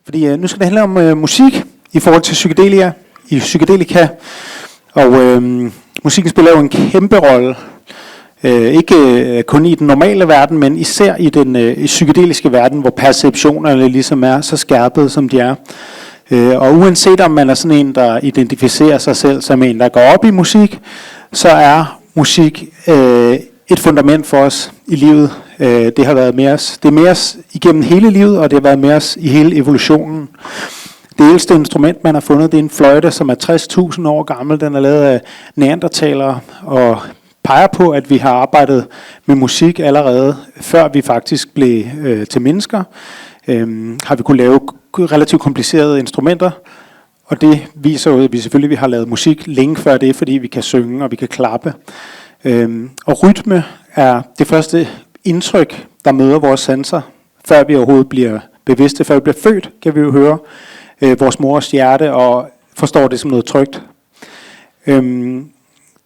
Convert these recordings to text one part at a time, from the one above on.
Fordi nu skal det handle om musik i forhold til psykedelika. Og musikken spiller jo en kæmpe rolle. Ikke kun i den normale verden, men især i den psykedeliske verden, hvor perceptionerne ligesom er så skærpede, som de er. Og uanset om man er sådan en, der identificerer sig selv som en, der går op i musik, så er musik et fundament for os i livet. Det har været med os. Det er med os igennem hele livet, og det har været med os i hele evolutionen. Det ældste instrument, man har fundet, det er en fløjte, som er 60.000 år gammel. Den er lavet af neandertalere og peger på, at vi har arbejdet med musik allerede, før vi faktisk blev til mennesker. Har vi kunnet lave relativt komplicerede instrumenter, og det viser jo, at vi selvfølgelig har lavet musik længe før det, fordi vi kan synge og vi kan klappe. Og rytme er det første indtryk, der møder vores sanser, før vi overhovedet bliver bevidste. Før vi bliver født, kan vi jo høre vores mors hjerte og forstår det som noget trygt.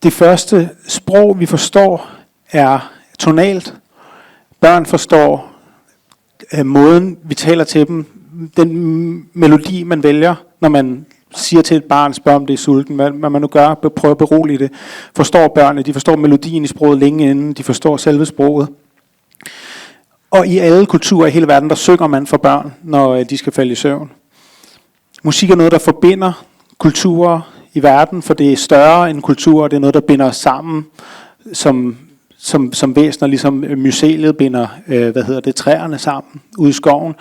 Det første sprog, vi forstår, er tonalt. Børn forstår måden, vi taler til dem. Den melodi, man vælger, når man siger til et barn, spørger om det er sulten, hvad man nu gør, prøver at berolige det. Forstår børnene, de forstår melodien i sproget længe inden, de forstår selve sproget. Og i alle kulturer i hele verden, der synger man for børn, når de skal falde i søvn. Musik er noget, der forbinder kulturer i verden, for det er større end kultur, det er noget, der binder os sammen som væsener, ligesom myceliet binder træerne sammen ude i skoven.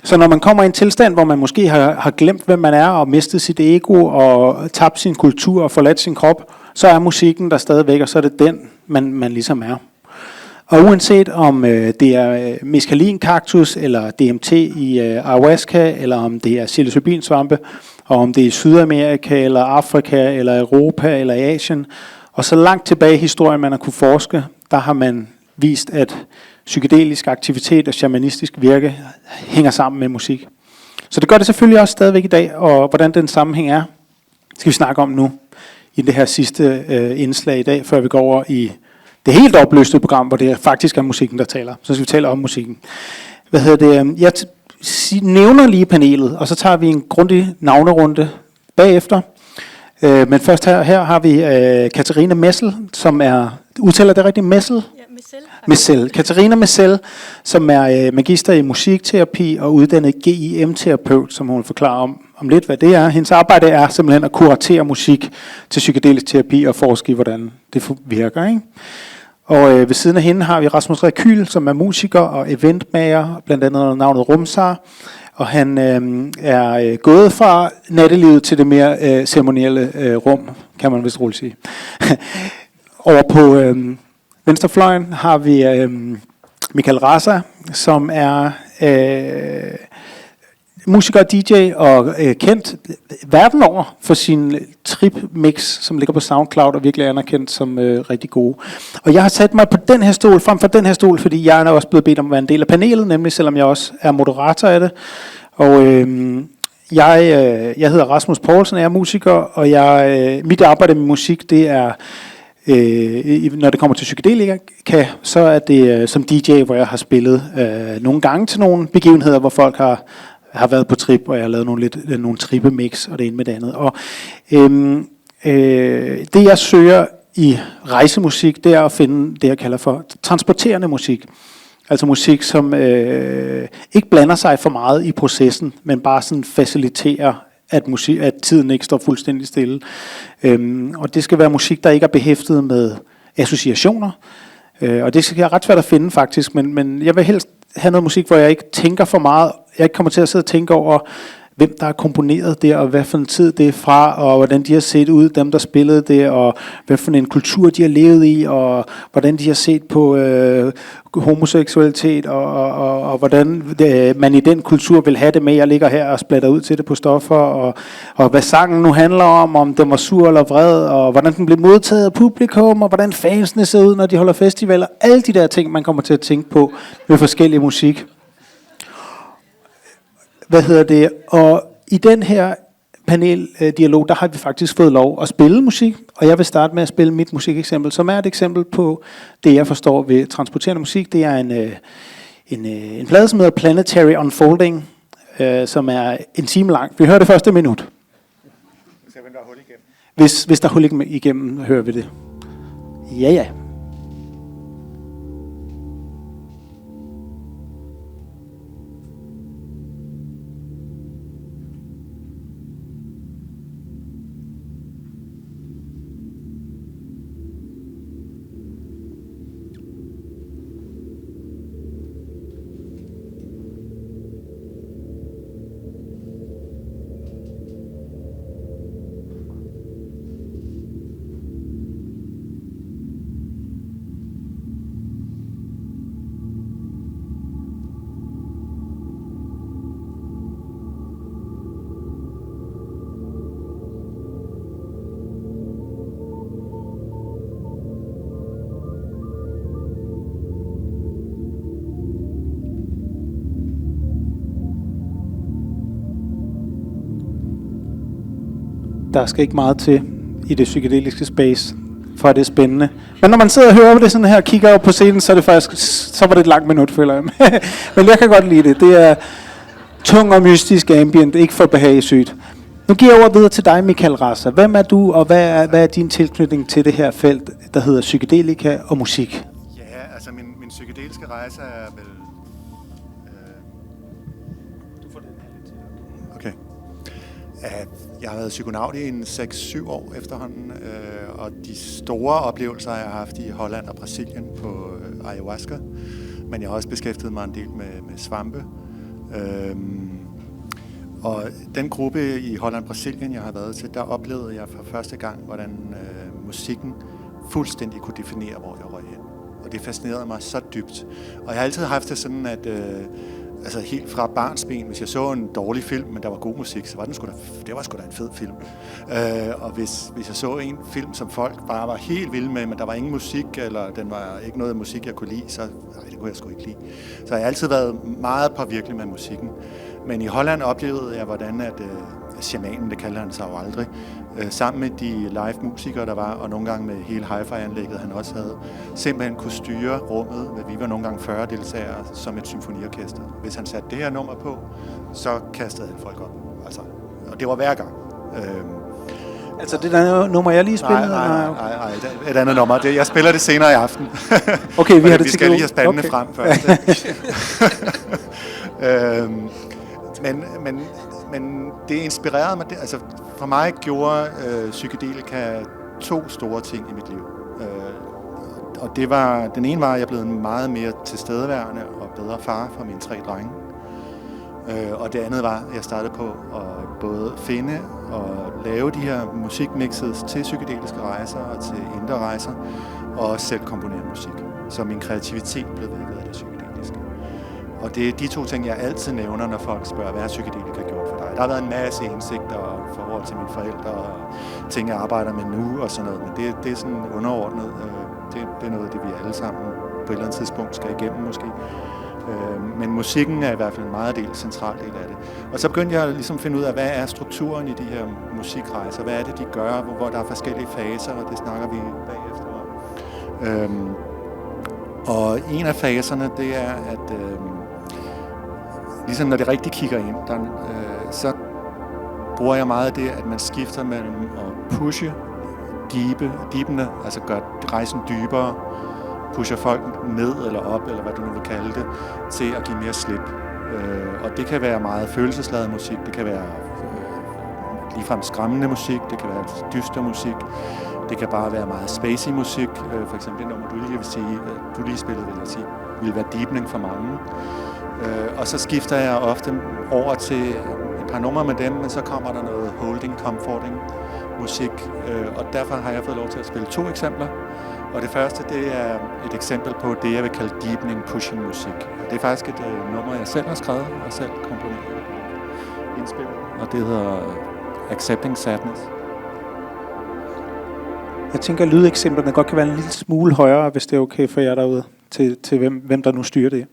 Så når man kommer i en tilstand, hvor man måske har glemt, hvem man er, og mistet sit ego, og tabt sin kultur og forladt sin krop, så er musikken der stadigvæk, og så er det den, man ligesom er. Og uanset om det er mescalinkaktus, eller DMT i ayahuasca, eller om det er psilocybinsvampe, og om det er i Sydamerika, eller Afrika, eller Europa, eller Asien, og så langt tilbage i historien, man har kunne forske, der har man vist, at psykedelisk aktivitet og shamanistisk virke hænger sammen med musik. Så det gør det selvfølgelig også stadigvæk i dag, og hvordan den sammenhæng er, skal vi snakke om nu i det her sidste indslag i dag, før vi går over i det helt opløste program, hvor det faktisk er musikken, der taler. Så skal vi tale om musikken. Jeg nævner lige panelet, og så tager vi en grundig navnerunde bagefter. Men først her har vi Katarina Messel, som er, udtaler det rigtigt, Messel? Ja, Messel. Katarina Messel, som er magister i musikterapi og uddannet GIM-terapeut, som hun forklarer om lidt, hvad det er. Hendes arbejde er simpelthen at kuratere musik til psykedelisk terapi og forske i, hvordan det virker, ikke? Og ved siden af hende har vi Rasmus Rekyl, som er musiker og eventmager, blandt andet under navnet Rumsar. Og han er gået fra nattelivet til det mere ceremonielle rum, kan man vist roligt sige. Over på venstrefløjen har vi Michael Rasa, som er musiker og DJ og kendt verden over for sin trip-mix, som ligger på SoundCloud og virkelig er anerkendt som rigtig gode. Og jeg har sat mig på den her stol, frem for den her stol, fordi jeg er også blevet bedt om at være en del af panelet, nemlig selvom jeg også er moderator af det. Og jeg hedder Rasmus Poulsen, jeg er musiker, og mit arbejde med musik, det er, når det kommer til psykedelika, så er det som DJ, hvor jeg har spillet nogle gange til nogle begivenheder, hvor folk har været på trip, og jeg har lavet nogle trippemix og det ene med det andet. Og det jeg søger i rejsemusik, det er at finde det jeg kalder for transporterende musik. Altså musik, som ikke blander sig for meget i processen, men bare sådan faciliterer, at tiden ikke står fuldstændig stille. Og det skal være musik, der ikke er behæftet med associationer. Og det skal jeg ret svært at finde faktisk, men jeg vil helst have noget musik, hvor jeg ikke tænker for meget. Jeg ikke kommer til at sidde og tænke over, hvem der har komponeret det, og hvad for en tid det er fra, og hvordan de har set ud, dem der spillede det, og hvad for en kultur de har levet i, og hvordan de har set på homoseksualitet, og hvordan man i den kultur vil have det med, jeg ligger her og splatter ud til det på stoffer, og hvad sangen nu handler om den var sur eller vred, og hvordan den blev modtaget af publikum, og hvordan fansene ser ud, når de holder festivaler. Alle de der ting, man kommer til at tænke på med forskellig musik. Og i den her paneldialog, der har vi faktisk fået lov at spille musik, og jeg vil starte med at spille mit musikeksempel, som er et eksempel på det, jeg forstår ved transporterende musik. Det er en plade, som hedder Planetary Unfolding, som er en time lang. Vi hører det første minut. Hvis der er hul igennem, hører vi det. Ja. Der skal ikke meget til i det psykedeliske space, for det er spændende. Men når man sidder og hører det sådan her, og kigger op på scenen, så er det faktisk, så var det et langt minut, føler jeg. Men jeg kan godt lide det. Det er tung og mystisk ambient, ikke for behagesygt. Nu giver jeg ordet videre til dig, Michael Rasser. Hvem er du, og hvad er din tilknytning til det her felt, der hedder psykedelika og musik? Ja, altså min psykedeliske rejse er vel... Du får den her lidt til. Okay. Jeg har været psykonaut i en 6-7 år efterhånden, og de store oplevelser, jeg har haft i Holland og Brasilien på ayahuasca, men jeg har også beskæftiget mig en del med svampe. Og den gruppe i Holland og Brasilien, jeg har været til, der oplevede jeg for første gang, hvordan musikken fuldstændig kunne definere, hvor jeg røg hen. Og det fascinerede mig så dybt. Og jeg har altid haft det sådan, at altså helt fra barnsben, hvis jeg så en dårlig film, men der var god musik, så var det var sgu da en fed film. Og hvis jeg så en film, som folk bare var helt vilde med, men der var ingen musik, eller den var ikke noget musik, jeg kunne lide, så det kunne jeg sgu ikke lide. Så jeg har altid været meget påvirkelig med musikken. Men i Holland oplevede jeg, hvordan at shamanen, det kalder han sig jo aldrig, sammen med de live-musikere, der var, og nogle gange med hele hi-fi-anlægget, han også havde, simpelthen kunne styre rummet, vi var nogle gange 40 deltagere, som et symfoniorkester. Hvis han satte det her nummer på, så kastede han folk op. Altså, og det var hver gang. Altså det der nummer, jeg lige spillede? Nej, et andet nummer. Jeg spiller det senere i aften. Okay, vi har det vi skal lige have spændende frem først. Men det inspirerede mig. Altså for mig gjorde psykedelika 2 store ting i mit liv. Og det var, den ene var, at jeg blev meget mere tilstedeværende og bedre far for mine 3 drenge. Og det andet var, at jeg startede på at både finde og lave de her musikmixes til psykedeliske rejser og til indre rejser, og også selv komponere musik. Så min kreativitet blev vækket af det psykedeliske. Og det er de 2 ting, jeg altid nævner, når folk spørger, hvad har psykedelika gjort for dig? Der har været en masse indsigter og forhold til mine forældre og ting, jeg arbejder med nu og sådan noget, men det er sådan underordnet. Det er noget af det, vi alle sammen på et eller andet tidspunkt skal igennem måske. Men musikken er i hvert fald en meget central del af det. Og så begyndte jeg ligesom at finde ud af, hvad er strukturen i de her musikrejser? Hvad er det, de gør, hvor der er forskellige faser, og det snakker vi bagefter om. Og en af faserne, det er, at ligesom når det rigtig kigger ind, så bruger jeg meget af det, at man skifter mellem at pushe deepene, altså gør rejsen dybere, pusher folk ned eller op, eller hvad du nu vil kalde det, til at give mere slip. Og det kan være meget følelsesladet musik, det kan være ligefrem skræmmende musik, det kan være dyster musik, det kan bare være meget spacey musik, for eksempel det nummer, du lige spillede, vil jeg sige, vil være deepening for mange. Og så skifter jeg ofte over til et par numre med dem, men så kommer der noget holding, comforting musik, og derfor har jeg fået lov til at spille 2 eksempler. Og det første, det er et eksempel på det, jeg vil kalde deepening pushing musik. Og det er faktisk et nummer, jeg selv har skrevet og selv komponeret og indspillet. Og det hedder Accepting Sadness. Jeg tænker, at lydeksemplerne godt kan være en lille smule højere, hvis det er okay for jer derude, til hvem der nu styrer det.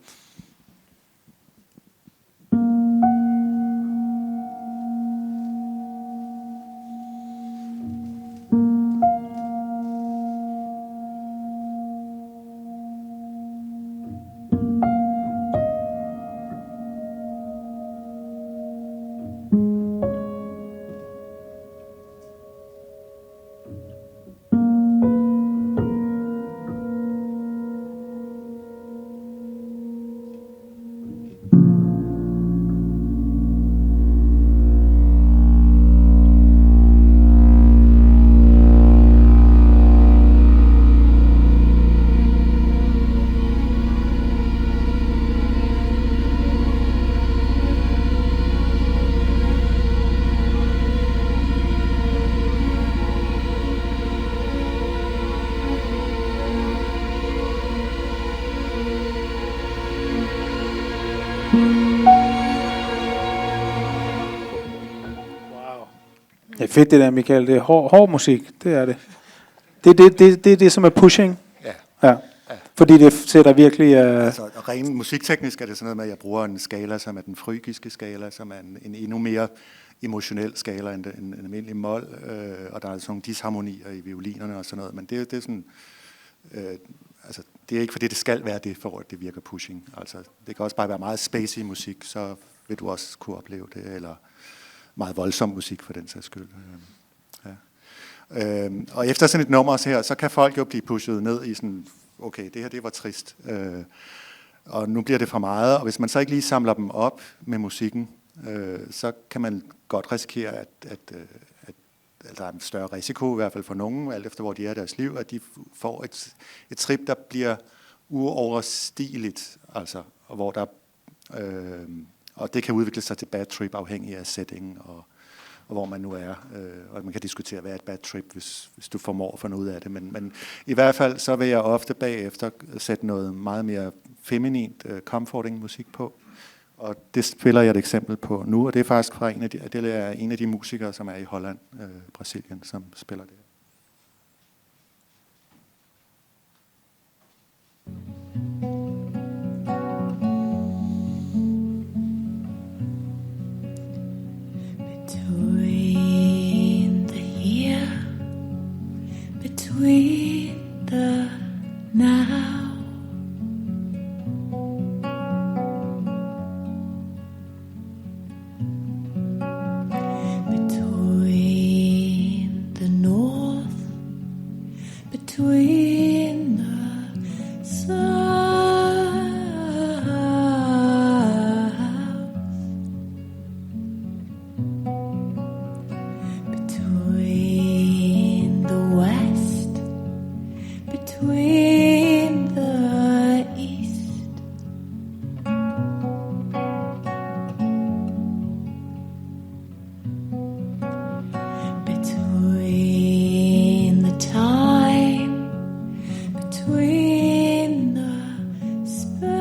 fedt det der, Michael. Det er hård musik, det er det. Det er det, som er pushing. Ja. Fordi det sætter virkelig... Altså, rent musikteknisk er det sådan noget med, at jeg bruger en skala, som er den frygiske skala, som er en endnu mere emotionel skala end en almindelig mol, og der er sådan nogle disharmonier i violinerne og sådan noget, men det er sådan... altså, det er ikke fordi, det skal være det, for at det virker pushing. Altså, det kan også bare være meget spacey musik, så vil du også kunne opleve det, eller meget voldsom musik for den sags skyld. Og efter sådan et nummer her, så kan folk jo blive pushet ned i sådan, okay, det her det var trist, og nu bliver det for meget, og hvis man så ikke lige samler dem op med musikken, så kan man godt risikere, at der er en større risiko, i hvert fald for nogen, alt efter hvor de er i deres liv, at de får et trip, der bliver uoverstigeligt, altså, og hvor der og det kan udvikle sig til bad trip afhængig af setting og hvor man nu er, og man kan diskutere, hvad er et bad trip, hvis du formår at få noget ud af det, men i hvert fald så vil jeg ofte bagefter sætte noget meget mere feminint, comforting musik på, og det spiller jeg et eksempel på nu, og det er faktisk fra en af de musikere, som er i Holland, Brasilien, som spiller det. Between the now between the north, between the south, between the west, between the east, between the time, between the space.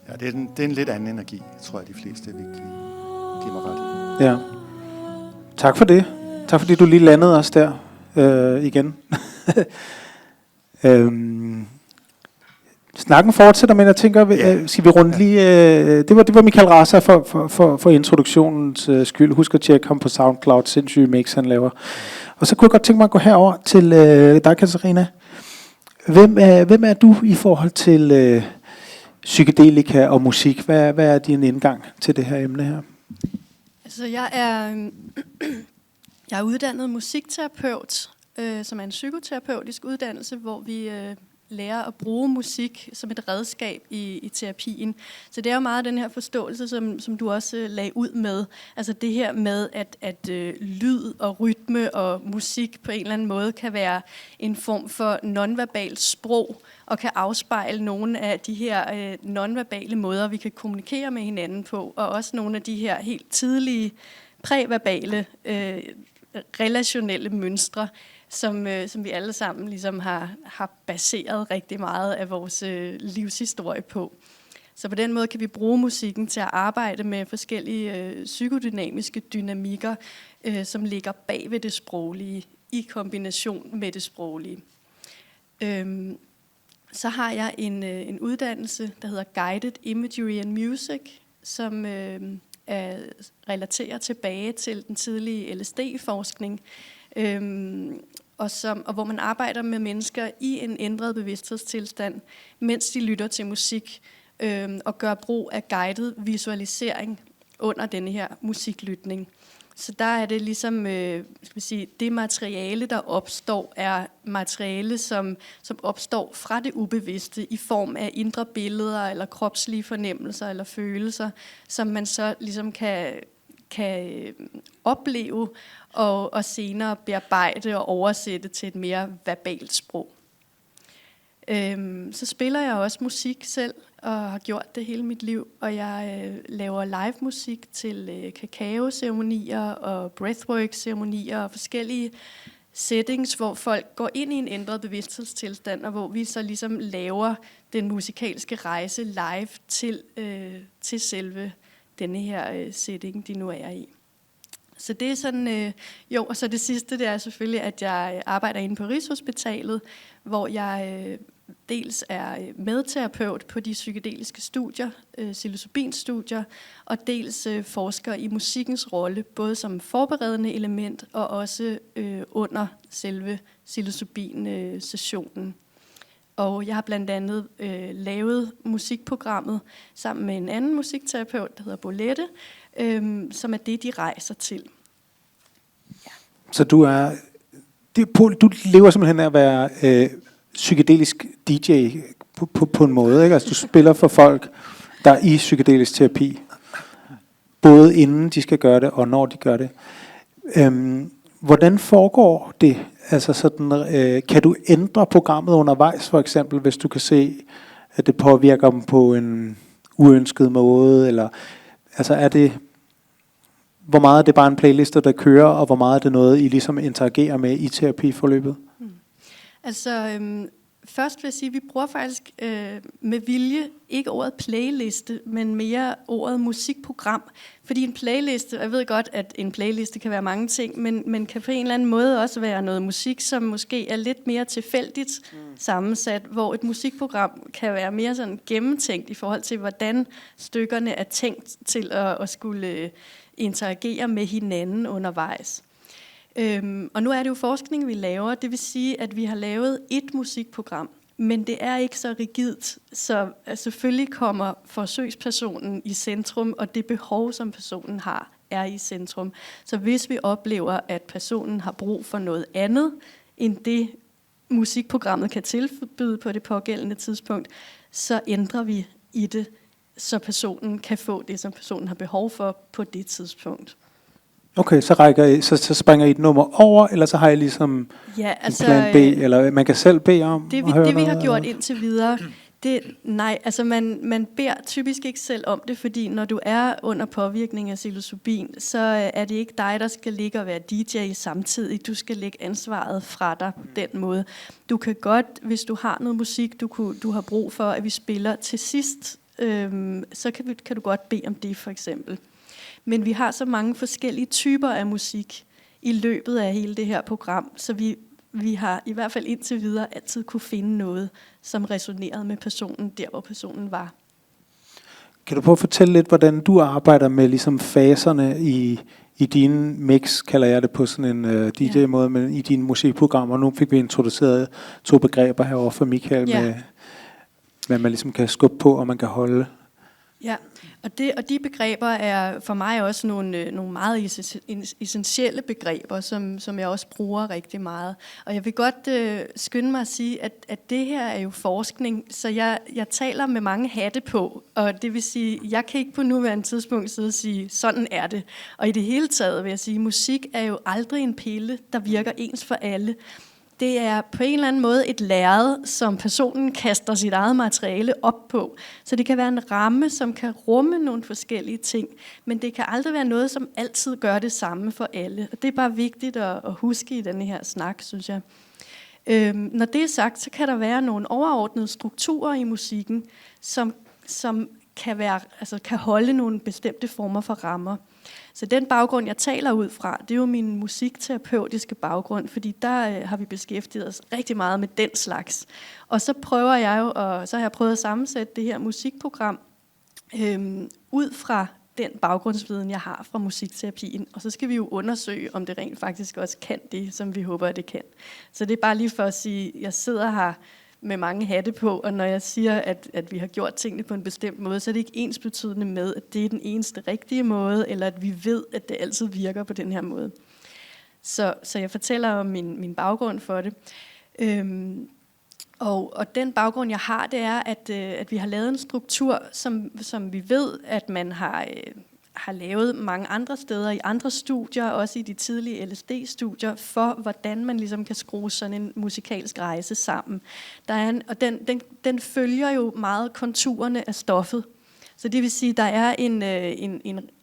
Ja, det er en lidt anden energi, tror jeg, de fleste vil give mig ret i. Ja. Tak for det. Tak fordi du lige landede os der igen. Snakken fortsætter, men jeg tænker, skal vi runde lige... Det var Michael Rasa for introduktionens skyld. Husk at tjekke ham på SoundCloud, sindssyge mix han laver. Og så kunne jeg godt tænke mig at gå herover til dig, Katarina. Hvem er du i forhold til psykedelika og musik? Hvad er din indgang til det her emne her? Altså, jeg er uddannet musikterapeut, som er en psykoterapeutisk uddannelse, hvor vi lærer at bruge musik som et redskab i terapien. Så det er jo meget den her forståelse, som du også lagde ud med. Altså det her med, at lyd og rytme og musik på en eller anden måde kan være en form for nonverbalt sprog, og kan afspejle nogle af de her nonverbale måder, vi kan kommunikere med hinanden på, og også nogle af de her helt tidlige præverbale relationelle mønstre, som vi alle sammen ligesom har baseret rigtig meget af vores livshistorie på. Så på den måde kan vi bruge musikken til at arbejde med forskellige psykodynamiske dynamikker, som ligger bag ved det sproglige, i kombination med det sproglige. Så har jeg en uddannelse, der hedder Guided Imagery and Music, som relaterer tilbage til den tidlige LSD-forskning, og hvor man arbejder med mennesker i en ændret bevidsthedstilstand, mens de lytter til musik, og gør brug af guided visualisering under denne her musiklytning. Så der er det ligesom, det materiale, der opstår, er materiale, som opstår fra det ubevidste i form af indre billeder, eller kropslige fornemmelser, eller følelser, som man så ligesom kan opleve, og senere bearbejde og oversætte til et mere verbalt sprog. Så spiller jeg også musik selv, og har gjort det hele mit liv, og jeg laver live musik til kakao-ceremonier og breathwork-ceremonier og forskellige settings, hvor folk går ind i en ændret bevidsthedstilstand, og hvor vi så ligesom laver den musikalske rejse live til selve denne her setting, de nu er i. Så det er sådan, og så det sidste, det er selvfølgelig, at jeg arbejder inde på Rigshospitalet, hvor jeg dels er medterapeut på de psykedeliske studier, psilocybin-studier, og dels forsker i musikkens rolle, både som forberedende element og også under selve psilocybin-sessionen. Og jeg har blandt andet lavet musikprogrammet sammen med en anden musikterapeut, der hedder Bolette, som er det, de rejser til. Ja. Så du lever simpelthen af at være psykedelisk DJ på en måde, ikke? Altså du spiller for folk, der er i psykedelisk terapi, både inden de skal gøre det, og når de gør det. Hvordan foregår det? Altså sådan, kan du ændre programmet undervejs, for eksempel, hvis du kan se, at det påvirker dem på en uønsket måde, eller altså er det, hvor meget er det bare en playliste, der kører, og hvor meget er det noget, I ligesom interagerer med i terapiforløbet? Altså, først vil jeg sige, at vi bruger faktisk med vilje ikke ordet playliste, men mere ordet musikprogram. Fordi en playliste, og jeg ved godt, at en playliste kan være mange ting, men kan på en eller anden måde også være noget musik, som måske er lidt mere tilfældigt sammensat, hvor et musikprogram kan være mere sådan gennemtænkt i forhold til, hvordan stykkerne er tænkt til at skulle interagere med hinanden undervejs. Og nu er det jo forskning, vi laver. Det vil sige, at vi har lavet et musikprogram, men det er ikke så rigidt, så selvfølgelig kommer forsøgspersonen i centrum, og det behov, som personen har, er i centrum. Så hvis vi oplever, at personen har brug for noget andet, end det musikprogrammet kan tilbyde på det pågældende tidspunkt, så ændrer vi i det, så personen kan få det, som personen har behov for på det tidspunkt. Okay, så springer I et nummer over, eller så har I ligesom en plan B, eller man kan selv bede om det vi har gjort indtil videre, man beder typisk ikke selv om det, fordi når du er under påvirkning af psilocybin, så er det ikke dig, der skal ligge og være DJ samtidig. Du skal lægge ansvaret fra dig på den måde. Du kan godt, hvis du har noget musik, du har brug for, at vi spiller til sidst, så kan du godt bede om det for eksempel. Men vi har så mange forskellige typer af musik i løbet af hele det her program, så vi har i hvert fald indtil videre altid kunne finde noget, som resonerede med personen, der hvor personen var. Kan du prøve at fortælle lidt, hvordan du arbejder med ligesom faserne i dine mix, kalder jeg det på sådan en DJ-måde, men i dine musikprogrammer. Nu fik vi introduceret 2 begreber herovre for Michael, med hvad man ligesom kan skubbe på, og man kan holde. Ja, og de begreber er for mig også nogle meget essentielle begreber, som jeg også bruger rigtig meget. Og jeg vil godt skynde mig at sige, at det her er jo forskning, så jeg taler med mange hatte på, og det vil sige, jeg kan ikke på nuværende tidspunkt sidde og sige, sådan er det. Og i det hele taget vil jeg sige, musik er jo aldrig en pille, der virker ens for alle. Det er på en eller anden måde et lærred, som personen kaster sit eget materiale op på. Så det kan være en ramme, som kan rumme nogle forskellige ting, men det kan aldrig være noget, som altid gør det samme for alle. Og det er bare vigtigt at huske i denne her snak, synes jeg. Når det er sagt, så kan der være nogle overordnede strukturer i musikken, som kan holde nogle bestemte former for rammer. Så den baggrund, jeg taler ud fra, det er jo min musikterapeutiske baggrund, fordi der har vi beskæftiget os rigtig meget med den slags. Og så har jeg prøvet at sammensætte det her musikprogram ud fra den baggrundsviden, jeg har fra musikterapien. Og så skal vi jo undersøge, om det rent faktisk også kan det, som vi håber, at det kan. Så det er bare lige for at sige, at jeg sidder her med mange hatte på, og når jeg siger, at vi har gjort tingene på en bestemt måde, så er det ikke ensbetydende med, at det er den eneste rigtige måde, eller at vi ved, at det altid virker på den her måde. Så jeg fortæller om min baggrund for det. Og den baggrund, jeg har, det er, at vi har lavet en struktur, som vi ved, at man har lavet mange andre steder, i andre studier, også i de tidlige LSD-studier, for hvordan man ligesom kan skrue sådan en musikalsk rejse sammen. Den følger jo meget konturerne af stoffet. Så det vil sige, der er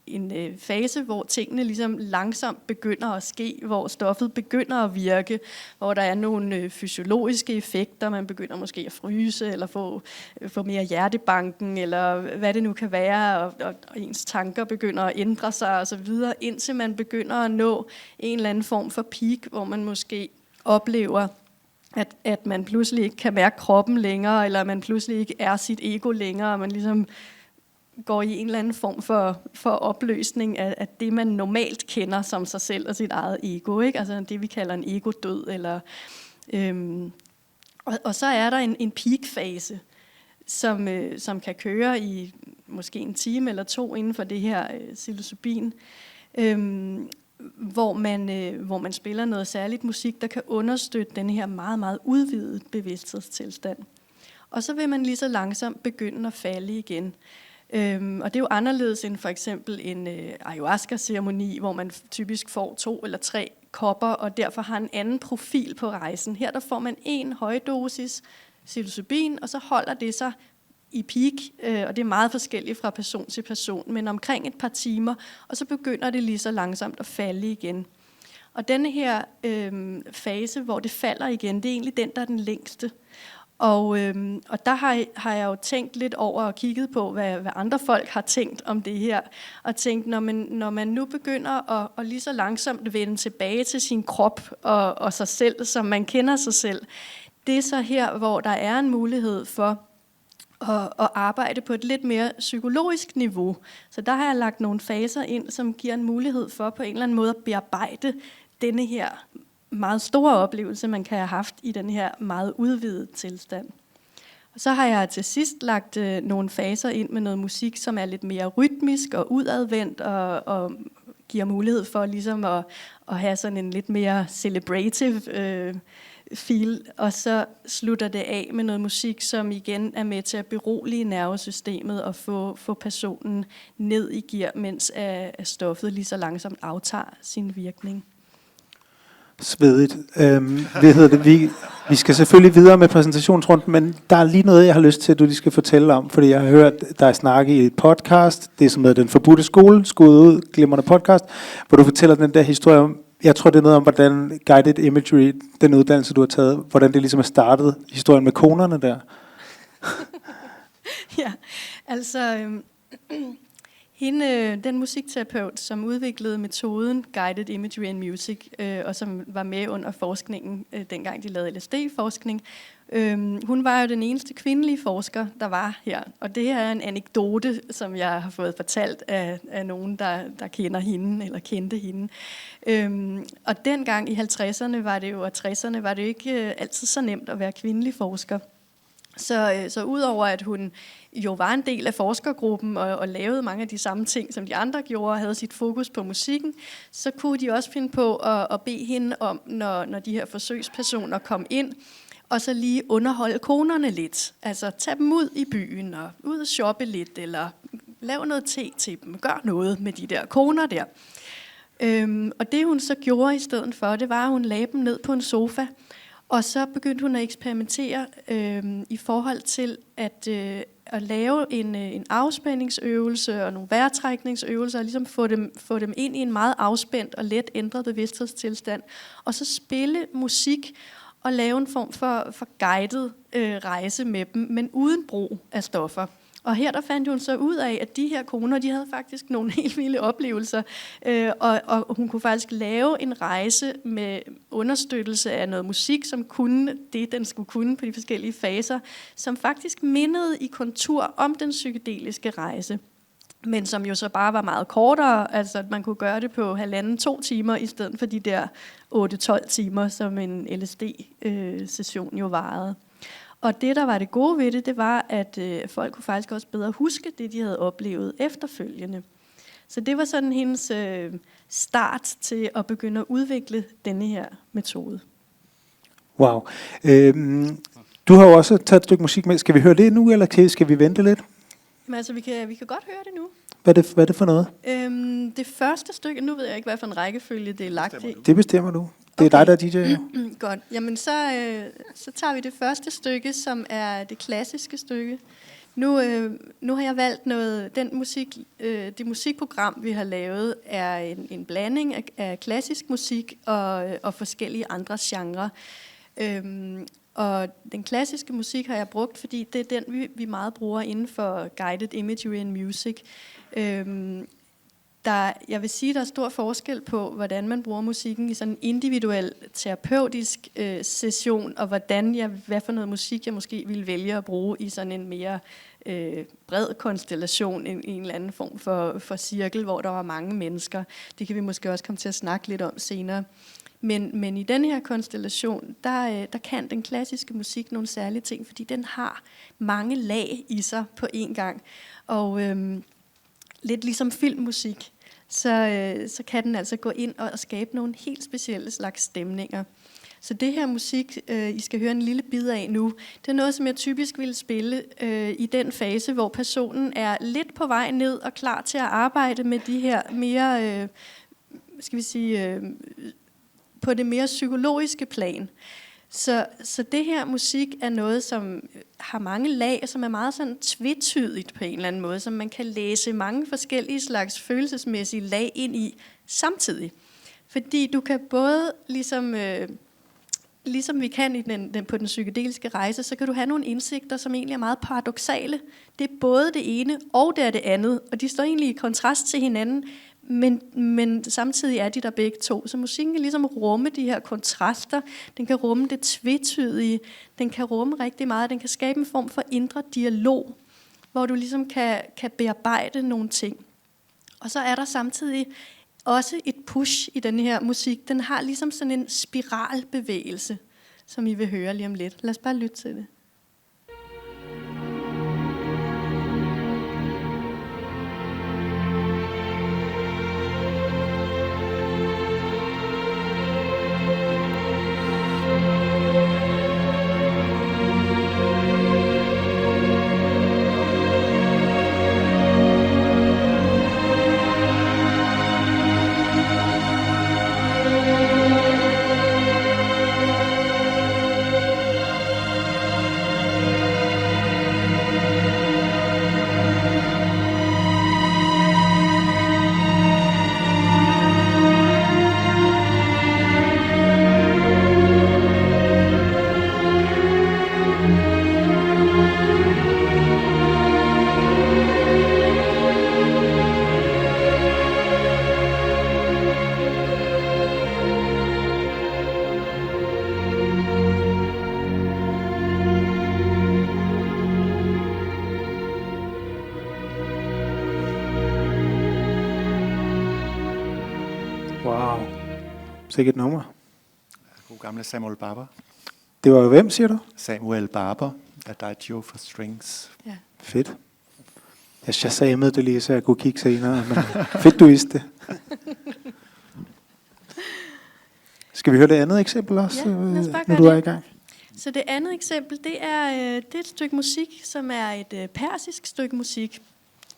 en fase, hvor tingene ligesom langsomt begynder at ske, hvor stoffet begynder at virke, hvor der er nogle fysiologiske effekter, man begynder måske at fryse, eller få mere hjertebanken, eller hvad det nu kan være, og ens tanker begynder at ændre sig osv., indtil man begynder at nå en eller anden form for peak, hvor man måske oplever, at man pludselig ikke kan mærke kroppen længere, eller man pludselig ikke er sit ego længere, og man ligesom går i en eller anden form for opløsning af det, man normalt kender som sig selv og sit eget ego, ikke? Altså det, vi kalder en ego-død. Eller, og så er der en peak-fase, som kan køre i måske en time eller to inden for det her psilocybin, hvor man spiller noget særligt musik, der kan understøtte den her meget, meget udvidede bevidsthedstilstand. Og så vil man lige så langsomt begynde at falde igen. Og det er jo anderledes end for eksempel en ayahuasca-ceremoni, hvor man typisk får 2 eller 3 kopper, og derfor har en anden profil på rejsen. Her der får man en højdosis psilocybin, og så holder det sig i peak, og det er meget forskelligt fra person til person, men omkring et par timer, og så begynder det lige så langsomt at falde igen. Og denne her fase, hvor det falder igen, det er egentlig den, der er den længste. Og der har jeg jo tænkt lidt over og kigget på, hvad andre folk har tænkt om det her, og tænkt, når man nu begynder at lige så langsomt vende tilbage til sin krop og sig selv, som man kender sig selv, det er så her, hvor der er en mulighed for at arbejde på et lidt mere psykologisk niveau. Så der har jeg lagt nogle faser ind, som giver en mulighed for på en eller anden måde at bearbejde denne her meget store oplevelse, man kan have haft i den her meget udvidede tilstand. Og så har jeg til sidst lagt nogle faser ind med noget musik, som er lidt mere rytmisk og udadvendt, og giver mulighed for ligesom at have sådan en lidt mere celebrative feel, og så slutter det af med noget musik, som igen er med til at berolige nervesystemet og få personen ned i gear, mens stoffet lige så langsomt aftager sin virkning. Svedigt. Vi skal selvfølgelig videre med præsentationsrunden, men der er lige noget, jeg har lyst til, at du lige skal fortælle om, fordi jeg har hørt dig snakke i et podcast, det er som hedder Den Forbudte Skole, skud ud, glimrende podcast, hvor du fortæller den der historie om, jeg tror det er noget om, hvordan Guided Imagery, den uddannelse du har taget, hvordan det ligesom er startet, historien med konerne der. Ja, altså den musikterapeut, som udviklede metoden Guided Imagery and Music, og som var med under forskningen, dengang de lavede LSD-forskning, hun var jo den eneste kvindelige forsker, der var her. Og det er en anekdote, som jeg har fået fortalt af nogen, der kender hende, eller kendte hende. Og dengang i 50'erne var det jo, og 60'erne var det jo ikke altid så nemt at være kvindelig forsker. Så udover at hun jo var en del af forskergruppen og lavede mange af de samme ting, som de andre gjorde, og havde sit fokus på musikken, så kunne de også finde på at bede hende om, når de her forsøgspersoner kom ind, og så lige underholde konerne lidt. Altså tage dem ud i byen og ud og shoppe lidt, eller lave noget te til dem, gør noget med de der koner der. Og det hun så gjorde i stedet for, det var, at hun lagde dem ned på en sofa, og så begyndte hun at eksperimentere i forhold til at lave en afspændingsøvelse og nogle vejrtrækningsøvelser, og ligesom få dem ind i en meget afspændt og let ændret bevidsthedstilstand, og så spille musik og lave en form for guided rejse med dem, men uden brug af stoffer. Og her der fandt hun så ud af, at de her koner, de havde faktisk nogle helt vilde oplevelser, og hun kunne faktisk lave en rejse med understøttelse af noget musik, som kunne det, den skulle kunne på de forskellige faser, som faktisk mindede i kontur om den psykedeliske rejse, men som jo så bare var meget kortere, altså at man kunne gøre det på 1,5-2 timer, i stedet for de der 8-12 timer, som en LSD-session jo varede. Og det, der var det gode ved det, det var, at folk kunne faktisk også bedre huske det, de havde oplevet efterfølgende. Så det var sådan hendes start til at begynde at udvikle denne her metode. Wow. Du har jo også taget et stykke musik med. Skal vi høre det nu, eller skal vi vente lidt? Men altså, vi kan godt høre det nu. Hvad er det for noget? Det første stykke, nu ved jeg ikke, hvad for en rækkefølge det er lagt i. Det bestemmer du. Det er dig, der er DJ. Godt. Jamen, så tager vi det første stykke, som er det klassiske stykke. Nu har jeg valgt noget. Det musikprogram, vi har lavet, er en blanding af klassisk musik og forskellige andre genrer. Og den klassiske musik har jeg brugt, fordi det er den, vi meget bruger inden for guided imagery and music. Jeg vil sige, der er stor forskel på, hvordan man bruger musikken i sådan en individuel terapeutisk session, og hvad for noget musik jeg måske ville vælge at bruge i sådan en mere bred konstellation, en eller anden form for cirkel, hvor der var mange mennesker. Det kan vi måske også komme til at snakke lidt om senere. Men i den her konstellation, der kan den klassiske musik nogle særlige ting, fordi den har mange lag i sig på én gang. Og lidt ligesom filmmusik, så kan den altså gå ind og skabe nogle helt specielle slags stemninger. Så det her musik, I skal høre en lille bid af nu, det er noget, som jeg typisk vil spille i den fase, hvor personen er lidt på vej ned og klar til at arbejde med de her mere, på det mere psykologiske plan. Så det her musik er noget, som har mange lag, som er meget sådan tvetydigt på en eller anden måde, som man kan læse mange forskellige slags følelsesmæssige lag ind i samtidig. Fordi du kan både, ligesom vi kan på den psykedeliske rejse, så kan du have nogle indsigter, som egentlig er meget paradoksale. Det er både det ene og det er det andet, og de står egentlig i kontrast til hinanden, men samtidig er de der begge to. Så musikken kan ligesom rumme de her kontraster, den kan rumme det tvetydige, den kan rumme rigtig meget, den kan skabe en form for indre dialog, hvor du ligesom kan bearbejde nogle ting. Og så er der samtidig også et push i den her musik. Den har ligesom sådan en spiralbevægelse, som I vil høre lige om lidt. Lad os bare lytte til det. Wow. Sikkert nummer. God gamle Samuel Barber. Det var jo hvem, siger du? Samuel Barber, Adagio for Strings. Ja. Fedt. Jeg shazamede det lige, så jeg kunne kigge senere. Men fedt, du vidste det. Skal vi høre det andet eksempel også, Ja, lad os bare når gøre du er det. i gang? Så det andet eksempel, det er et stykke musik, som er et persisk stykke musik.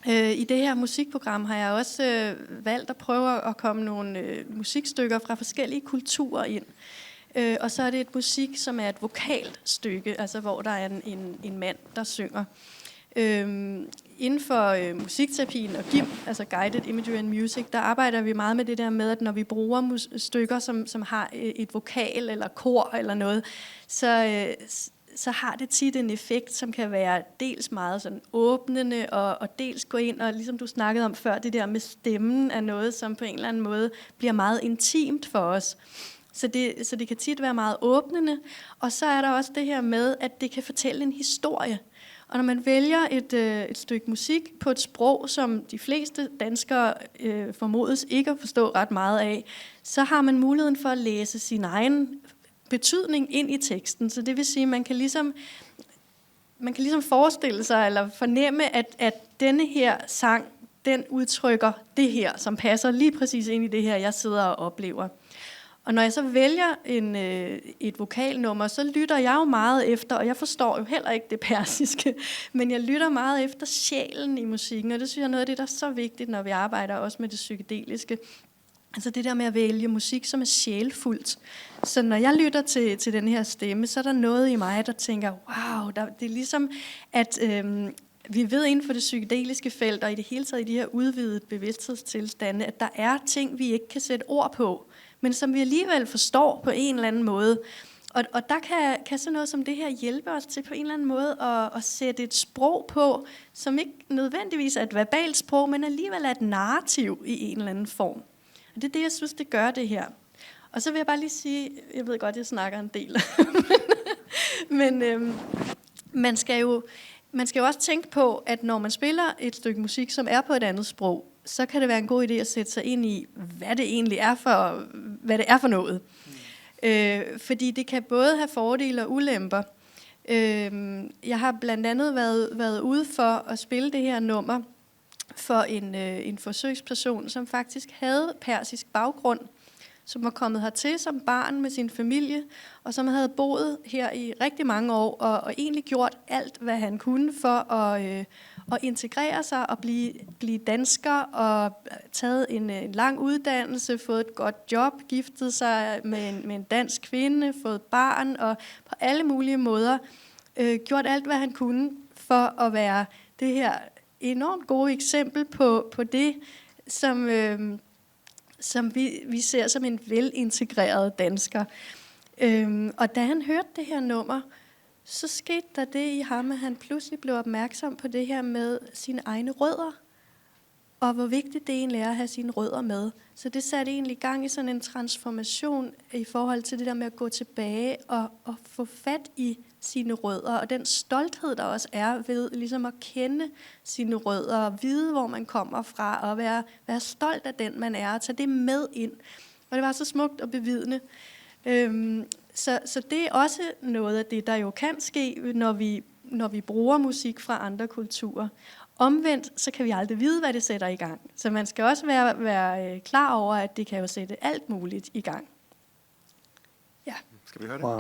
I det her musikprogram har jeg også valgt at prøve at komme nogle musikstykker fra forskellige kulturer ind. Og så er det et musik, som er et vokalt stykke, altså hvor der er en mand, der synger. Inden for musikterapien og GIM, altså Guided Imagery and Music, der arbejder vi meget med det der med, at når vi bruger stykker, som har et vokal eller kor eller noget, så har det tit en effekt, som kan være dels meget sådan åbnende, og dels gå ind, og ligesom du snakkede om før, det der med stemmen er noget, som på en eller anden måde bliver meget intimt for os. Så det kan tit være meget åbnende, og så er der også det her med, at det kan fortælle en historie. Og når man vælger et stykke musik på et sprog, som de fleste danskere formodes ikke at forstå ret meget af, så har man muligheden for at læse sin egen betydning ind i teksten. Så det vil sige, at man kan ligesom forestille sig eller fornemme, at denne her sang, den udtrykker det her, som passer lige præcis ind i det her, jeg sidder og oplever. Og når jeg så vælger et vokalnummer, så lytter jeg jo meget efter, og jeg forstår jo heller ikke det persiske, men jeg lytter meget efter sjælen i musikken, og det synes jeg er noget af det, der er så vigtigt, når vi arbejder også med det psykedeliske. Altså det der med at vælge musik, som er sjælfuldt. Så når jeg lytter til den her stemme, så er der noget i mig, der tænker, wow, det er ligesom, at vi ved inden for det psykedeliske felt, og i det hele taget i de her udvidede bevidsthedstilstande, at der er ting, vi ikke kan sætte ord på, men som vi alligevel forstår på en eller anden måde. Og der kan sådan noget som det her hjælpe os til på en eller anden måde at sætte et sprog på, som ikke nødvendigvis er et verbalt sprog, men alligevel er et narrativ i en eller anden form. Og det er det, jeg synes, det gør det her. Og så vil jeg bare lige sige, jeg ved godt, jeg snakker en del, men man skal jo også tænke på, at når man spiller et stykke musik, som er på et andet sprog, så kan det være en god idé at sætte sig ind i, hvad det egentlig er for noget. Fordi det kan både have fordele og ulemper. Jeg har blandt andet været ude for at spille det her nummer for en forsøgsperson, som faktisk havde persisk baggrund, som var kommet hertil som barn med sin familie, og som havde boet her i rigtig mange år, og egentlig gjort alt, hvad han kunne for at integrere sig og blive dansker, og taget en lang uddannelse, fået et godt job, giftet sig med en dansk kvinde, fået barn, og på alle mulige måder gjort alt, hvad han kunne for at være det her enormt gode eksempel på det, som vi ser som en velintegreret dansker. Og da han hørte det her nummer, så skete der det i ham, at han pludselig blev opmærksom på det her med sine egne rødder, og hvor vigtigt det egentlig er at have sine rødder med. Så det satte egentlig i gang i sådan en transformation i forhold til det der med at gå tilbage og få fat i sine rødder, og den stolthed, der også er ved ligesom at kende sine rødder, og vide, hvor man kommer fra, og være stolt af den, man er, og tage det med ind. Og det var så smukt og bevidende. Så det er også noget af det, der jo kan ske, når vi bruger musik fra andre kulturer. Omvendt, så kan vi aldrig vide, hvad det sætter i gang. Så man skal også være klar over, at det kan jo sætte alt muligt i gang. Ja. Skal vi høre det? Wow.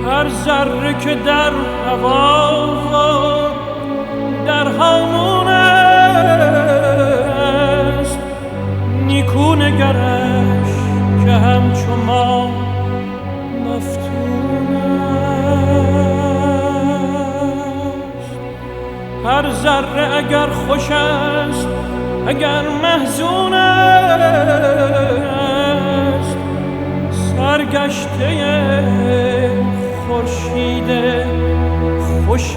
هر ذره که در هوا در هامون است نیکو نگرش که همچو ما مفتون است هر ذره اگر خوش است اگر محزون است سرگشته خورشید خوش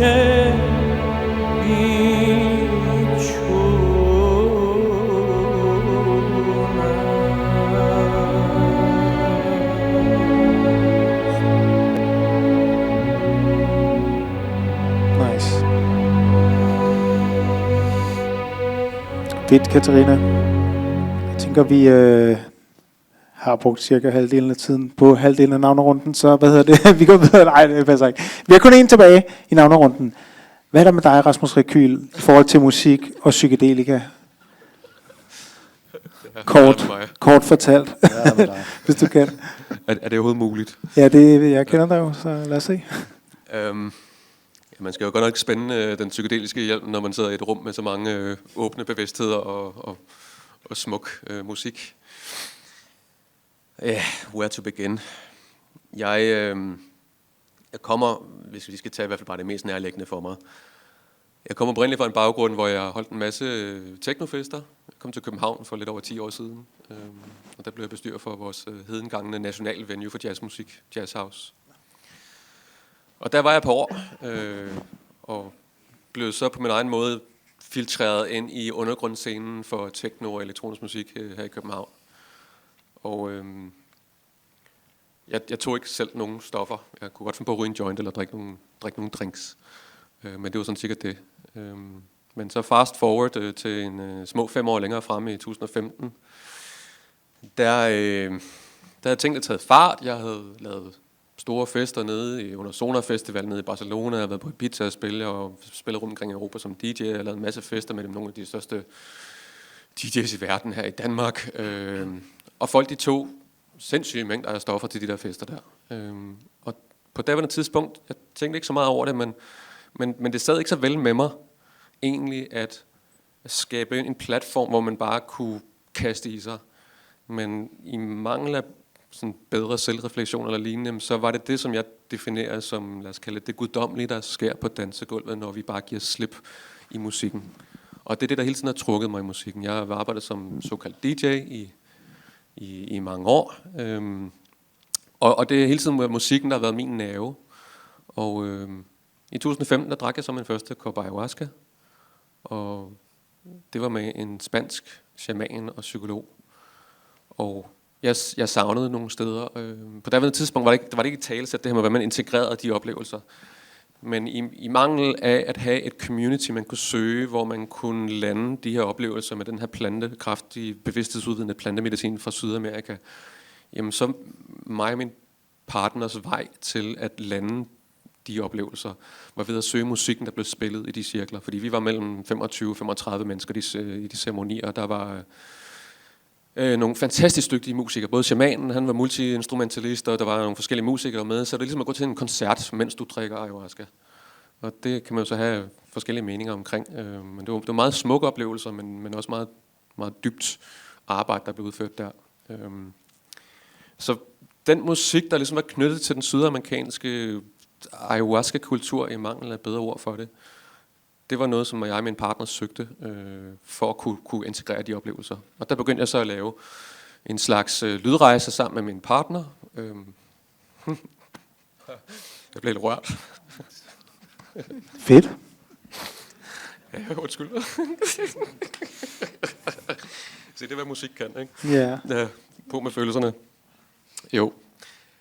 Fedt, Katarina. Jeg tænker, vi har brugt cirka halvdelen af tiden på halvdelen af navnerunden, så vi går videre. Nej, det passer ikke. Vi har kun en tilbage i navnerunden. Hvad er der med dig, Rasmus Rekyl, i forhold til musik og psykedelika? Kort fortalt, hvis du kan. Er det overhovedet muligt? Ja, jeg kender dig jo, så lad os se. Man skal jo godt nok spænde den psykedeliske hjelm, når man sidder i et rum med så mange åbne bevidstheder og smuk musik. Where to begin? Jeg kommer, hvis vi skal tage i hvert fald bare det mest nærliggende for mig. Jeg kommer oprindeligt fra en baggrund, hvor jeg har holdt en masse teknofester. Jeg kom til København for lidt over 10 år siden, og der blev jeg bestyrer for vores hedengangende nationale venue for jazzmusik, Jazz House. Og der var jeg et par år, og blev så på min egen måde filtreret ind i undergrundsscenen for techno og elektronisk musik her i København. Og jeg tog ikke selv nogen stoffer. Jeg kunne godt finde på at ryge en joint eller drikke nogle drinks. Men det var sådan sikkert det. Men så fast forward til en små 5 år længere fremme i 2015. Der havde tingene taget fart. Jeg havde lavet store fester nede under Sonar Festival nede i Barcelona. Jeg har været på Ibiza og spillet rundt omkring i Europa som DJ. Jeg har lavet en masse fester med nogle af de største DJ's i verden her i Danmark. Og folk de tog sindssyge mængder af stoffer til de der fester der. Og på daværende tidspunkt, jeg tænkte ikke så meget over det, men det sad ikke så vel med mig egentlig at skabe en platform, hvor man bare kunne kaste i sig. Men i mangel af sådan bedre selvreflektion eller lignende, så var det, som jeg definerer som, lad os kalde det guddommelige, der sker på dansegulvet, når vi bare giver slip i musikken. Og det er det, der hele tiden har trukket mig i musikken. Jeg har arbejdet som såkaldt DJ i mange år, og det er hele tiden musikken, der har været min nerve. Og i 2015, der drak jeg så min første kop ayahuasca, og det var med en spansk shaman og psykolog. Og jeg savnede nogle steder. På daværende tidspunkt var det ikke talesæt, det her med, hvordan man integrerede de oplevelser. Men i mangel af at have et community, man kunne søge, hvor man kunne lande de her oplevelser med den her kraftige bevidsthedsudvidende plantemedicin fra Sydamerika, jamen så mig og min partners vej til at lande de oplevelser var ved at søge musikken, der blev spillet i de cirkler. Fordi vi var mellem 25-35 mennesker i de ceremonier, og der var nogle fantastisk dygtige musikere. Både shamanen, han var multi-instrumentalist, og der var nogle forskellige musikere med, så det er ligesom at gå til en koncert, mens du drikker ayahuasca. Og det kan man jo så have forskellige meninger omkring. Men det var meget smukke oplevelser, men også meget, meget dybt arbejde, der blev udført der. Så den musik, der ligesom var knyttet til den sydamerikanske ayahuasca-kultur, i mangel af bedre ord for det, det var noget, som jeg og min partner søgte for at kunne integrere de oplevelser. Og der begyndte jeg så at lave en slags lydrejse sammen med min partner. Jeg blev lidt rørt. Fedt. Ja, undskyld. Se, det er, hvad musik kan, ikke? Ja. Ja, på med følelserne. Jo.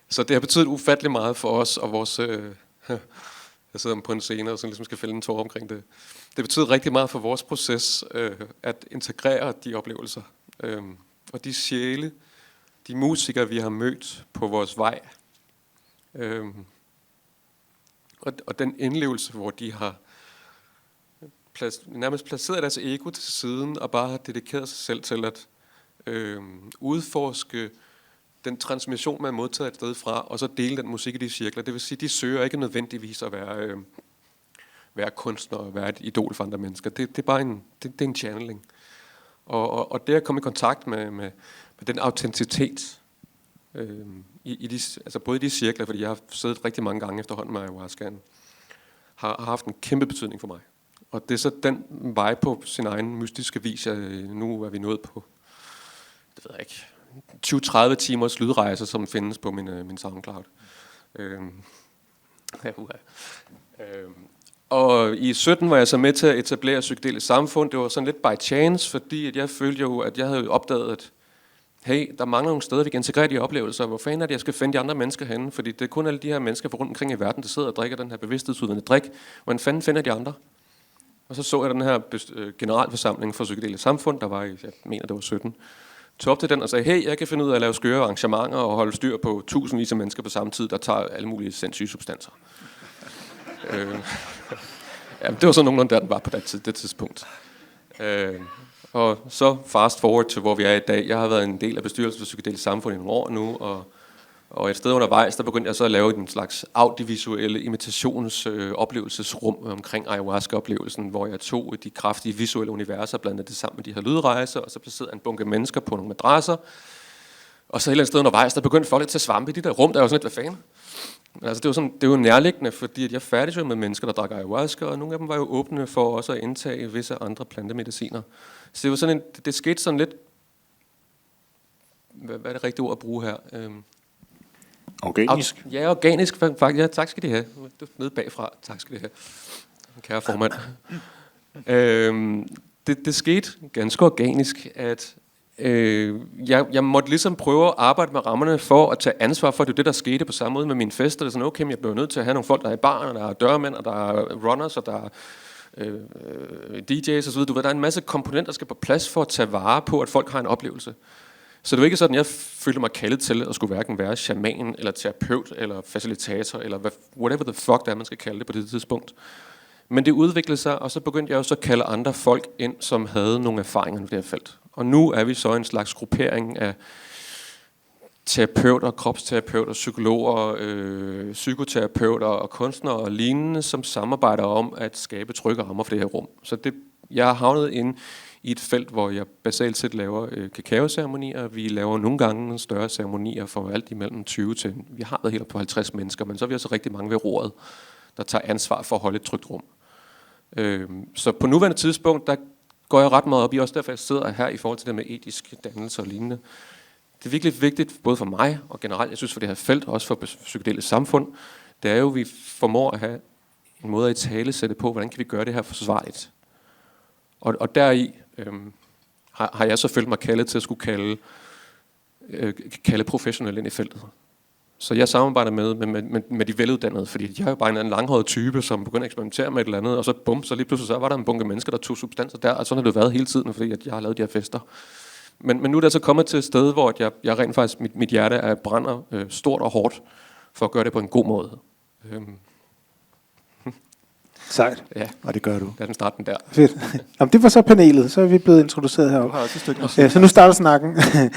Så det har betydet ufattelig meget for os og vores... Jeg sidder på en scene og så ligesom skal fælde en tår omkring det. Det betyder rigtig meget for vores proces at integrere de oplevelser. Og de sjæle, de musikere, vi har mødt på vores vej. Og den indlevelse, hvor de har nærmest placeret deres ego til siden og bare har dedikeret sig selv til at udforske den transmission, man modtager et sted fra, og så dele den musik i de cirkler. Det vil sige, de søger ikke nødvendigvis at være kunstner og være et idol for andre mennesker. Det er bare en channeling. Og det at komme i kontakt med den autenticitet, altså både i de cirkler, fordi jeg har siddet rigtig mange gange efterhånden med ayahuascaen, har haft en kæmpe betydning for mig. Og det er så den vej på sin egen mystiske vis, nu er vi nået på, det ved jeg ikke, 20-30 timers lydrejser, som findes på min SoundCloud. Og i 17 var jeg så med til at etablere Psykedelisk Samfund. Det var sådan lidt by chance, fordi at jeg følte jo, at jeg havde opdaget, at hey, der mangler nogle steder, vi kan integrere de oplevelser. Hvor fanden er det, jeg skal finde de andre mennesker henne? Fordi det er kun alle de her mennesker rundt omkring i verden, der sidder og drikker den her bevidsthedsudvidende drik. Hvordan fanden finder de andre? Og så jeg den her generalforsamling for Psykedelisk Samfund, der var i, jeg mener, det var 17. Tog op til den og sagde, hey, jeg kan finde ud af at lave skøre arrangementer og holde styr på tusindvis af mennesker på samme tid, der tager alle mulige sindssyge substanser. Ja, det var så nogenlunde der, den var på det tidspunkt. Og så fast forward til, hvor vi er i dag. Jeg har været en del af bestyrelsen for Psykedelisk Samfund i nogle år nu, og et sted undervejs, der begyndte jeg så at lave en slags audiovisuelle imitationsoplevelsesrum omkring ayahuasca-oplevelsen, hvor jeg tog de kraftige visuelle universer, blandede det sammen med de her lydrejser, og så placerede en bunke mennesker på nogle madrasser. Og så et eller andet sted undervejs, der begyndte folk lidt til at svampe i de der rum, der var sådan lidt, hvad fanden? Altså, det er jo nærliggende, fordi at jeg færdig med mennesker, der drak ayahuasca, og nogle af dem var jo åbne for også at indtage visse andre plantemediciner. Så det var sådan det skete sådan lidt, hvad er det rigtige ord at bruge her? Organisk? Ja, organisk faktisk. Ja, tak skal de have. Du er nede bagfra. Tak skal de have. Kære formand. Det skete ganske organisk, at jeg måtte ligesom prøve at arbejde med rammerne for at tage ansvar for, at det er det, der skete på samme måde med mine fester. Det er sådan, okay, jeg bliver nødt til at have nogle folk, der er i baren, og der er dørmænd, og der er runners, og der er DJ's og så videre. Du ved, der er en masse komponenter, der skal på plads for at tage vare på, at folk har en oplevelse. Så det var ikke sådan, jeg følte mig kaldet til at skulle hverken være shaman, eller terapeut, eller facilitator, eller whatever the fuck det er, man skal kalde det på det tidspunkt. Men det udviklede sig, og så begyndte jeg også at kalde andre folk ind, som havde nogle erfaringer på det her felt. Og nu er vi så en slags gruppering af terapeuter, kropsterapeuter, psykologer, psykoterapeuter og kunstnere og lignende, som samarbejder om at skabe trygge rammer for det her rum. Så jeg har havnet ind i et felt, hvor jeg basalt set laver kakaoceremonier. Vi laver nogle gange større ceremonier for alt imellem 20 til, vi har været helt op på 50 mennesker, men så er vi også rigtig mange ved roret, der tager ansvar for at holde et trygt rum. Så på nuværende tidspunkt, der går jeg ret meget op i, også derfor jeg sidder her i forhold til det med etisk dannelse og lignende. Det er virkelig vigtigt, både for mig og generelt, jeg synes for det her felt, og også for psykedelisk samfund, det er jo, at vi formår at have en måde at italesætte på, hvordan kan vi gøre det her forsvarligt. Og deri har jeg så følt mig kaldet til at skulle kalde professionelle ind i feltet. Så jeg samarbejder med de veluddannede, fordi jeg er jo bare en langhåret type, som begynder at eksperimentere med et eller andet, og så bum, så lige pludselig så var der en bunke mennesker, der tog substanser der, og sådan har det været hele tiden, fordi jeg har lavet de her fester. Men nu er det altså kommet til et sted, hvor jeg rent faktisk, mit hjerte brænder stort og hårdt, for at gøre det på en god måde. Sejt. Ja, Og det gør du. lad den starte den der. Fedt. Jamen, det var så panelet, så er vi blevet introduceret Du heroppe. har også et stykke musik. Så nu starter snakken. Ej, Jeg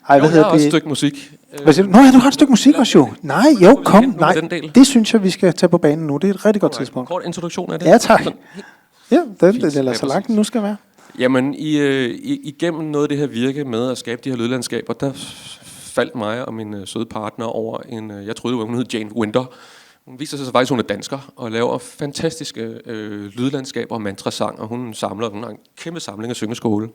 hvad har hedder også et det? stykke musik. Hvad siger du? Nå ja, du har et stykke musik også jo. Nej, jo, kom. med Nej, den del. det synes jeg, vi skal tage på banen nu. Det er et rigtig godt tidspunkt. Kort introduktion af det. Ja, tak. Sådan. Ja, den Fint. eller Ja, så langt den nu skal være. Jamen, igennem noget af det her virke med at skabe de her lydlandskaber, der faldt mig og min søde partner over jeg troede, hun hed Jane Winter. Hun viser sig faktisk, hun er dansker, og laver fantastiske lydlandskaber og mantrasang, og hun har en kæmpe samling af syngeskole.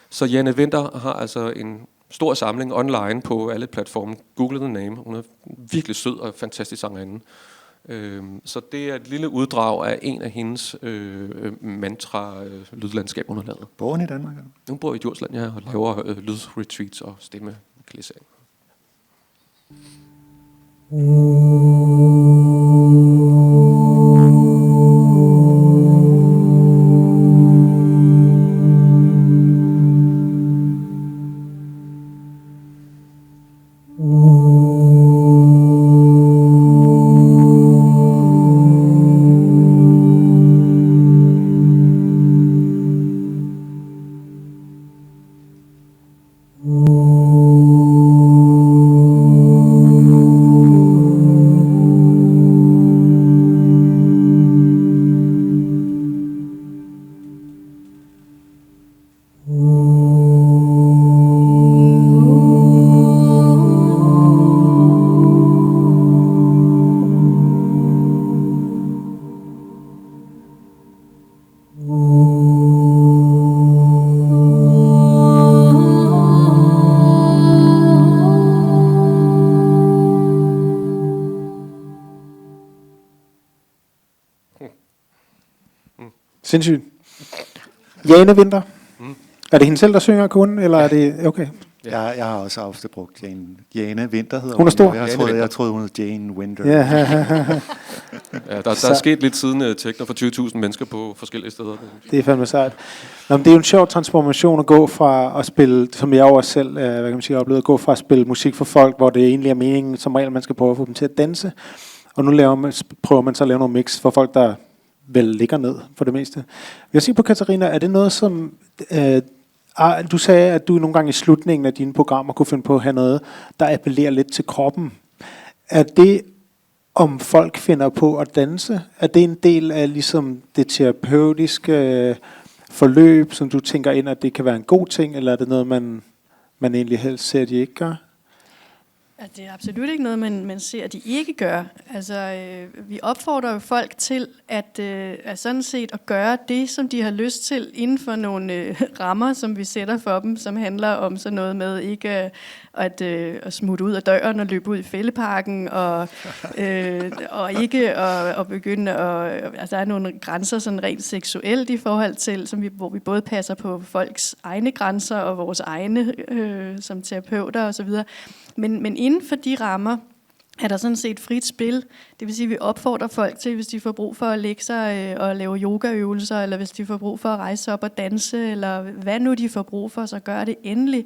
Så Jane Winter har altså en stor samling online på alle platforme. Google the name. Hun er virkelig sød og fantastisk sangerinde. Så det er et lille uddrag af en af hendes mantra-lydlandskaber, hun har lavet. Bor hun i Danmark? Eller? Hun bor i Djursland, ja, og laver lydretreats og stemmekalisering. Sindssygt. Jane Winter. Er det hende selv, der synger kun, eller er det... Okay. Jeg har også ofte brugt Jane Winter hedder Hun er stor. Jeg troede, hun hed Jane Winter. Ja, Ja, der er sket lidt siden techno for 20.000 mennesker på forskellige steder. det er fandme sejt. Nå, men det er jo en sjov transformation at gå fra at spille, som jeg også selv hvad kan man sige, oplevede, at gå fra at spille musik for folk, hvor det egentlig er meningen, som regel, man skal prøve at få dem til at danse. Og nu prøver man så at lave nogle mix for folk, der vel ligger ned for det meste. Jeg siger på Katarina, er det noget, som... du sagde, at du nogle gange i slutningen af dine programmer kunne finde på at have noget, der appellerer lidt til kroppen. Er det, om folk finder på at danse? Er det en del af ligesom det terapeutiske forløb, som du tænker ind, at det kan være en god ting, eller er det noget, man egentlig helst ser, at de ikke gør? Altså, det er absolut ikke noget, man ser, at de ikke gør. Altså, vi opfordrer jo folk til at sådan set at gøre det, som de har lyst til, inden for nogle rammer, som vi sætter for dem, som handler om sådan noget med ikke at smutte ud af døren og løbe ud i fældeparken, og ikke at begynde at... Altså, der er nogle grænser sådan rent seksuelt i forhold til, hvor vi både passer på folks egne grænser og vores egne som terapeuter osv., men inden for de rammer er der sådan set frit spil. Det vil sige, at vi opfordrer folk til, hvis de får brug for at lægge sig og lave yogaøvelser, eller hvis de får brug for at rejse op og danse, eller hvad nu de får brug for, så gør det endelig.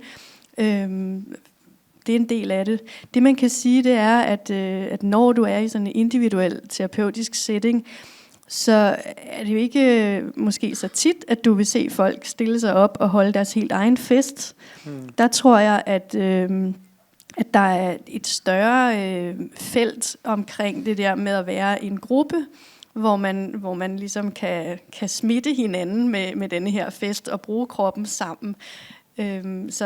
Det er en del af det. Det man kan sige, det er, at når du er i sådan en individuel terapeutisk setting, så er det jo ikke måske så tit, at du vil se folk stille sig op og holde deres helt egen fest. Der tror jeg, at der er et større felt omkring det der med at være i en gruppe, hvor man ligesom kan smitte hinanden med denne her fest og bruge kroppen sammen. Så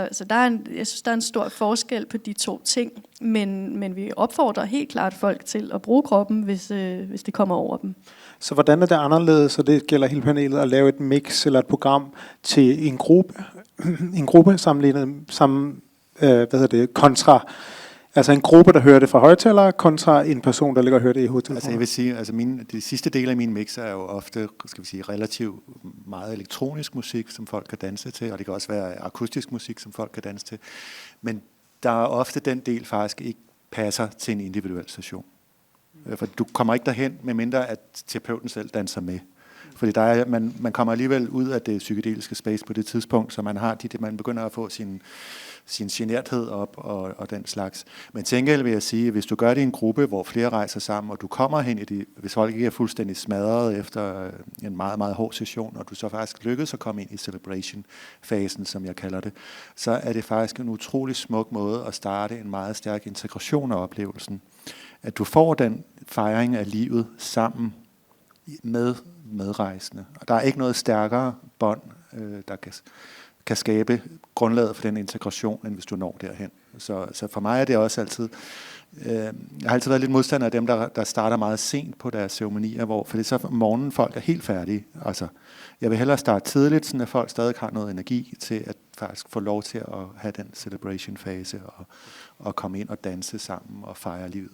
jeg synes, der er en stor forskel på de to ting, men vi opfordrer helt klart folk til at bruge kroppen, hvis det kommer over dem. Så hvordan er det anderledes, og det gælder hele panelet, at lave et mix eller et program til en gruppe kontra, altså en gruppe, der hører det fra højtalere, kontra en person, der ligger og hører det i hovedtelefoner? Altså jeg vil sige, de sidste del af min mix er jo ofte, skal vi sige, relativt meget elektronisk musik, som folk kan danse til, og det kan også være akustisk musik, som folk kan danse til. Men der er ofte den del faktisk ikke passer til en individuel session. For du kommer ikke derhen, medmindre at terapeuten selv danser med. Fordi man kommer alligevel ud af det psykedeliske space på det tidspunkt, så man begynder at få sin generthed op og den slags. Men til gengæld vil jeg sige, at hvis du gør det i en gruppe, hvor flere rejser sammen, og du kommer hen i det, hvis folk ikke er fuldstændig smadret efter en meget, meget hård session, og du så faktisk lykkes at komme ind i celebration-fasen, som jeg kalder det, så er det faktisk en utrolig smuk måde at starte en meget stærk integration af oplevelsen. At du får den fejring af livet sammen med medrejsende. Og der er ikke noget stærkere bånd, der kan skabe grundlaget for den integration, end hvis du når derhen. Så for mig er det også altid... jeg har altid været lidt modstander af dem, der starter meget sent på deres ceremonier, for det er så om morgenen, folk er helt færdige. Altså, jeg vil hellere starte tidligt, sådan at folk stadig har noget energi til at faktisk få lov til at have den celebration-fase og komme ind og danse sammen og fejre livet.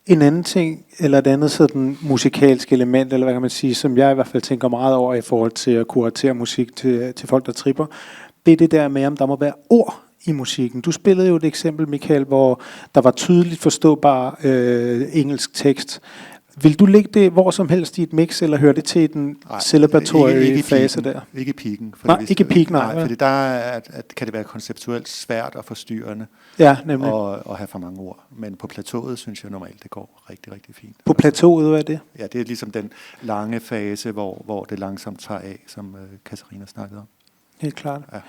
En anden ting, eller et andet sådan musikalsk element, eller hvad kan man sige, som jeg i hvert fald tænker meget over i forhold til at kuratere musik til folk, der tripper, det er det der med, om der må være ord i musikken. Du spillede jo et eksempel, Michael, hvor der var tydeligt forståbar engelsk tekst. Vil du lægge det hvor som helst i et mix, eller høre det til den celebratory fase der? Ikke i piken. Ikke i piken, nej. Fordi der kan det være konceptuelt svært og forstyrrende at have for mange ord. Men på plateauet synes jeg normalt, det går rigtig, rigtig fint. På plateauet, hvad er det? Ja, det er ligesom den lange fase, hvor det langsomt tager af, som Katarina snakkede om. Helt klart. Ja.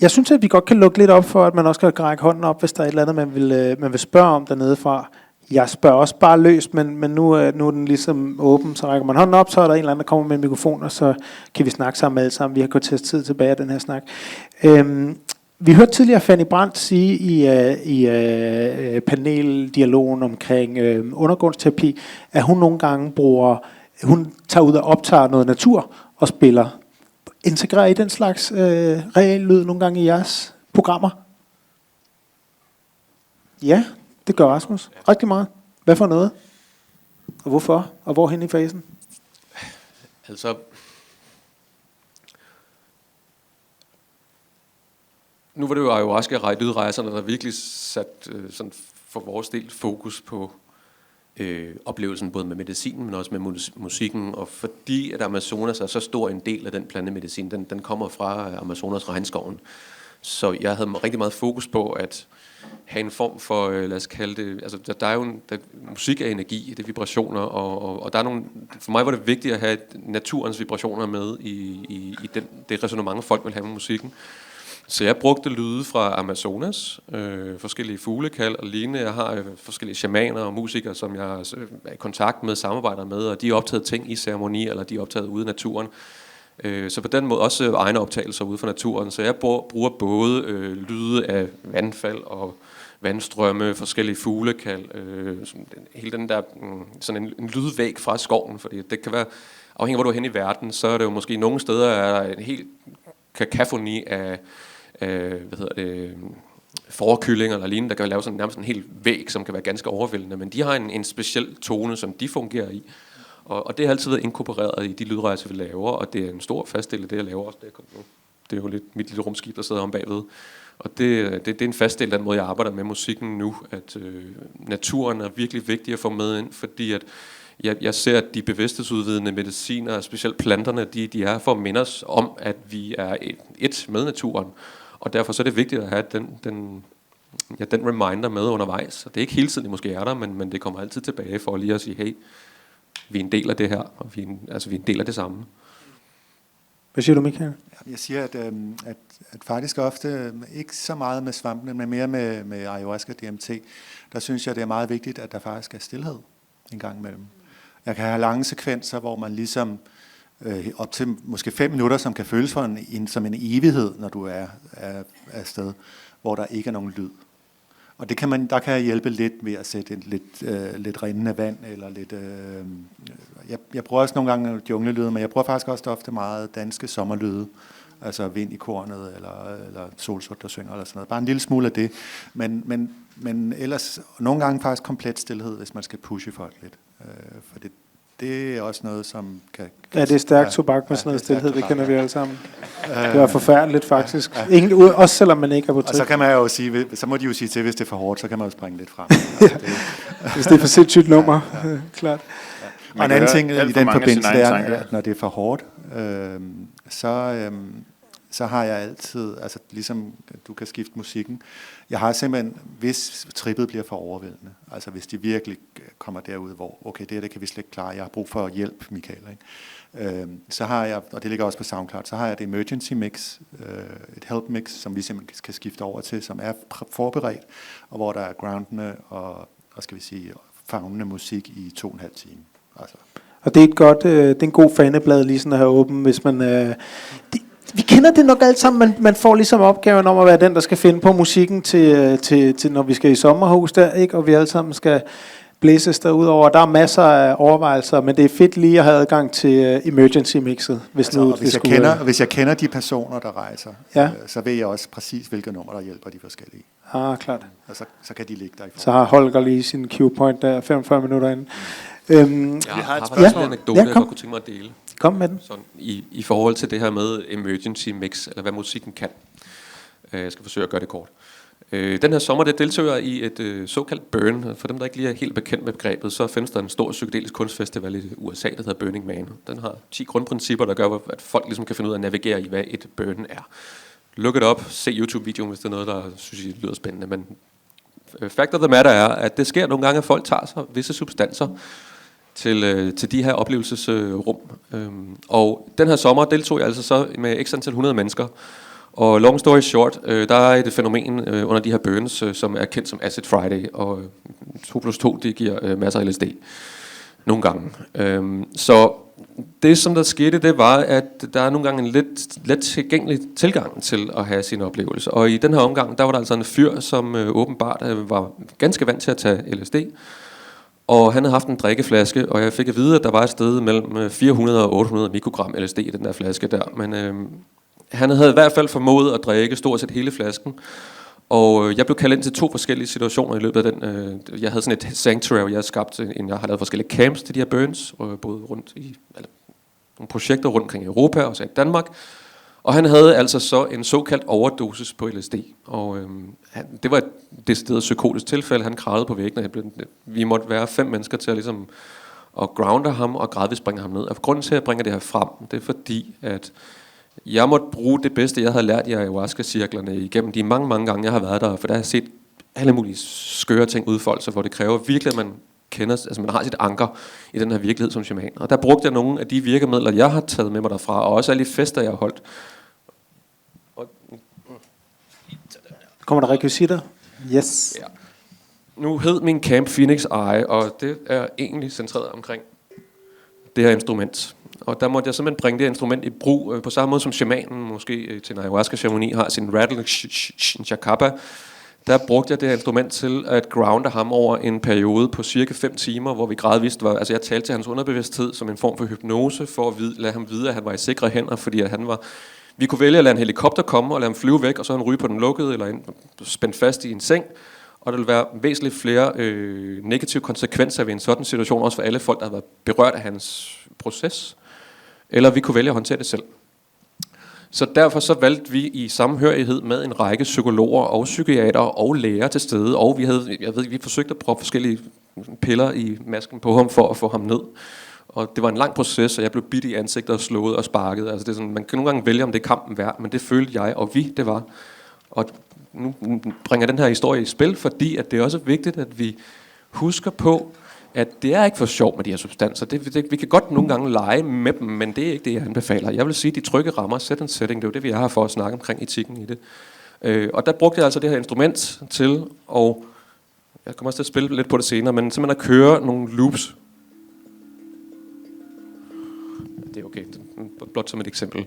Jeg synes, at vi godt kan lukke lidt op for, at man også kan række hånden op, hvis der er et eller andet, man vil spørge om dernede fra. Jeg spørger også bare løst, men nu er den ligesom åben, så rækker man hånden op, så er der en eller anden, der kommer med en mikrofon, og så kan vi snakke sammen alle sammen. Vi har gået til tid tilbage af den her snak. Vi hørte tidligere Fanny Brandt sige i paneldialogen omkring undergrundsterapi, at hun nogle gange hun tager ud og optager noget natur og spiller. Integrerer I den slags reel lyd nogle gange i jeres programmer? Ja, det gør Rasmus. Rigtig meget. Hvad for noget? Og hvorfor? Og hvorhen i fasen? Altså, nu var det jo ayahuasca lydrejserne, der virkelig sat sådan for vores del fokus på oplevelsen både med medicinen, men også med musikken, og fordi at Amazonas er så stor en del af den plantemedicin, den kommer fra Amazonas regnskoven. Så jeg havde rigtig meget fokus på at have en form for, lad os kalde det, altså der er jo musik er energi, det er vibrationer, og der er nogle, for mig var det vigtigt at have naturens vibrationer med i det resonemang, folk vil have med musikken. Så jeg brugte lyde fra Amazonas, forskellige fuglekald og lignende. Jeg har forskellige shamaner og musikere, som jeg er i kontakt med, samarbejder med, og de er optaget ting i ceremoni, eller de er optaget ude i naturen. Så på den måde også egne optagelser ude fra naturen. Så jeg bruger både lyde af vandfald og vandstrømme, forskellige fuglekald, hele den der sådan en lydvæg fra skoven, fordi det kan være afhængig af hvor du er henne i verden, så er det jo måske nogle steder er der en helt kakafoni af forkyllinger eller lignende, der kan lave sådan nærmest en hel væg, som kan være ganske overvældende, men de har en speciel tone, som de fungerer i. Og det har altid været inkorporeret i de lydrejser, vi laver, og det er en stor fast del af det, jeg laver også. Det er jo lidt mit lille rumskib, der sidder om bagved. Og det er en fast del af den måde, jeg arbejder med musikken nu, at naturen er virkelig vigtig at få med ind, fordi at jeg ser, at de bevidsthedsudvidende mediciner, specielt planterne, de er for at minde os om, at vi er et med naturen. Og derfor så er det vigtigt at have den reminder med undervejs. Og det er ikke hele tiden, det måske er der, men det kommer altid tilbage for lige at sige, hey, vi er en del af det her, og vi er en del af det samme. Hvad siger du, Michael? Jeg siger, at faktisk ofte, ikke så meget med svampene, men mere med ayahuasca DMT, der synes jeg, det er meget vigtigt, at der faktisk er stilhed en gang imellem. Jeg kan have lange sekvenser, hvor man ligesom op til måske 5 minutter, som kan føles for som en evighed, når du er afsted, hvor der ikke er nogen lyd. Og det der kan jeg hjælpe lidt ved at sætte lidt rindende vand, eller lidt... Jeg bruger også nogle gange junglelyde, men jeg bruger faktisk også ofte meget danske sommerlyde, altså vind i kornet, eller solsort, der synger, eller sådan noget. Bare en lille smule af det, men ellers nogle gange faktisk komplet stillhed, hvis man skal pushe folk lidt. For det er også noget, som kan... Ja, det er stærkt tobak med sådan noget stillhed, det kender vi alle sammen. Det var forfærdeligt faktisk. Også selvom man ikke er på trip. Og så kan man jo sige, så må de jo sige til, hvis det er for hårdt, så kan man jo springe lidt frem. Hvis det er for sindssygt nummer, klart. Ja. Og en anden ting i den forbindelse, det er, at når det er for hårdt, så har jeg altid, altså ligesom du kan skifte musikken, jeg har simpelthen, hvis trippet bliver for overvældende, altså hvis de virkelig kommer derud, hvor, okay, det kan vi slet ikke klare, jeg har brug for hjælp, Michael, ikke? Så har jeg, og det ligger også på SoundCloud, så har jeg et emergency mix, et help mix, som vi simpelthen kan skifte over til, som er forberedt, og hvor der er groundende og skal vi sige, favnende musik i 2,5 timer. Altså. Og det er det er en god faneblad lige sådan at have åben, hvis man... Vi kender det nok alt sammen, man får ligesom opgaven om at være den, der skal finde på musikken til når vi skal i sommerhus der, ikke? Og vi alle sammen skal blæses derudover. Der er masser af overvejelser, men det er fedt lige at have adgang til emergency mixet. Hvis jeg kender de personer, der rejser, så ved jeg også præcis, hvilke numre, der hjælper de forskellige. Klart. Og så kan de ligge der i forhold. Så har Holger lige sin cue point der 45 minutter inden. Jeg har et spørgsmål, anekdote, jeg godt kunne tænke mig at dele. Kom med den. Sådan, i forhold til det her med emergency mix, eller hvad musikken kan. Jeg skal forsøge at gøre det kort. Den her sommer, det deltager i et såkaldt burn. For dem, der ikke lige er helt bekendt med begrebet, så findes der en stor psykedelisk kunstfestival i USA, der hedder Burning Man. Den har 10 grundprincipper, der gør, at folk ligesom kan finde ud af at navigere i, hvad et burn er. Look it up, se YouTube-videoen, hvis det er noget, der synes I lyder spændende. Men fact of the matter er, at det sker nogle gange, at folk tager sig visse substanser til de her oplevelsesrum. Og den her sommer deltog jeg altså så med x antal 100 mennesker. Og long story short, der er et fænomen under de her burns, som er kendt som Acid Friday, og 2+2, det giver masser af LSD. Nogle gange. Så det, som der skete, det var, at der er nogle gange en lidt let tilgængelig tilgang til at have sine oplevelser. Og i den her omgang, der var der altså en fyr, som åbenbart var ganske vant til at tage LSD. Og han havde haft en drikkeflaske, og jeg fik at vide, at der var et sted mellem 400 og 800 mikrogram LSD i den der flaske der. Men han havde i hvert fald formået at drikke stort set hele flasken. Og jeg blev kaldt ind til 2 forskellige situationer i løbet af den. Jeg havde sådan et sanctuary, jeg havde skabt, jeg har lavet forskellige camps til de her burns, både rundt i nogle projekter rundt omkring i Europa og så i Danmark. Og han havde altså så en såkaldt overdosis på LSD. Og det var et decideret psykotisk tilfælde. Han kralede på væggene. Vi måtte være 5 mennesker til at ligesom at grounde ham og gradvist bringe ham ned. Og grunden til, at jeg bringer det her frem, det er fordi, at jeg måtte bruge det bedste, jeg havde lært i ayahuasca-cirklerne igennem de mange, mange gange, jeg har været der. For der har jeg set alle mulige skøre ting udfolde sig, hvor det kræver virkelig, at man kender, altså man har sit anker i den her virkelighed som shaman. Og der brugte jeg nogle af de virkemidler, jeg har taget med mig derfra, og også alle de fester, jeg har holdt. Kommer der rekvisitter? Yes. Ja. Nu hed min camp Phoenix Eye, og det er egentlig centreret omkring det her instrument. Og der måtte jeg simpelthen bringe det her instrument i brug, på samme måde som shamanen måske til en ayahuasca-ceremoni har sin rattle chakapa. Der brugte jeg det her instrument til at grounde ham over en periode på cirka 5 timer, hvor vi gradvist var, altså jeg talte til hans underbevidsthed som en form for hypnose, for at lade ham vide, at han var i sikre hænder, fordi at han var... Vi kunne vælge at lade en helikopter komme og lade ham flyve væk, og så han ryge på den lukkede, eller spændt fast i en seng. Og der vil være væsentligt flere negative konsekvenser ved en sådan situation, også for alle folk, der har været berørt af hans proces. Eller vi kunne vælge at håndtere det selv. Så derfor så valgte vi i samhørighed med en række psykologer og psykiater og læger til stede, og vi forsøgte at prøve forskellige piller i masken på ham for at få ham ned. Og det var en lang proces, og jeg blev bidt i ansigtet og slået og sparket. Altså det er sådan, man kan nogle gange vælge, om det er kampen værd, men det følte jeg, og det var. Og nu bringer den her historie i spil, fordi at det er også vigtigt, at vi husker på, at det er ikke for sjov med de her substanser. Vi kan godt nogle gange lege med dem, men det er ikke det, jeg anbefaler. Jeg vil sige, at de trygge rammer, set and setting, det er jo det, vi er her for at snakke omkring etikken i det. Og der brugte jeg altså det her instrument til, og jeg kommer også til at spille lidt på det senere, men simpelthen at køre nogle loops blot som et eksempel,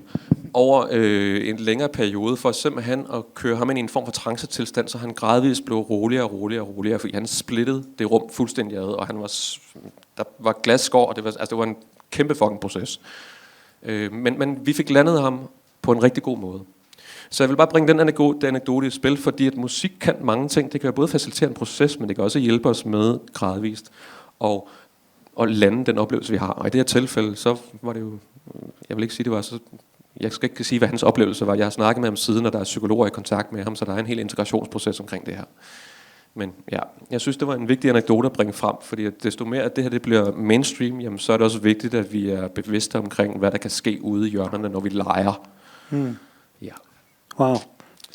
over en længere periode, for simpelthen at køre ham ind i en form for trancetilstand, så han gradvist blev roligere og roligere og roligere, fordi han splittede det rum fuldstændig ad, og der var glasskår, og det var en kæmpe fucking proces. Men vi fik landet ham på en rigtig god måde. Så jeg vil bare bringe den anekdote i spil, fordi at musik kan mange ting. Det kan jo både facilitere en proces, men det kan også hjælpe os med gradvist og lande den oplevelse, vi har. Og i det her tilfælde, så var det jo... Jeg vil ikke sige, det var så... Jeg skal ikke sige, hvad hans oplevelse var. Jeg har snakket med ham siden, og der er psykologer i kontakt med ham, så der er en hel integrationsproces omkring det her. Men ja, jeg synes, det var en vigtig anekdote at bringe frem, fordi at desto mere, at det her det bliver mainstream, jamen, så er det også vigtigt, at vi er bevidste omkring, hvad der kan ske ude i hjørnerne, når vi leger. Ja. Wow.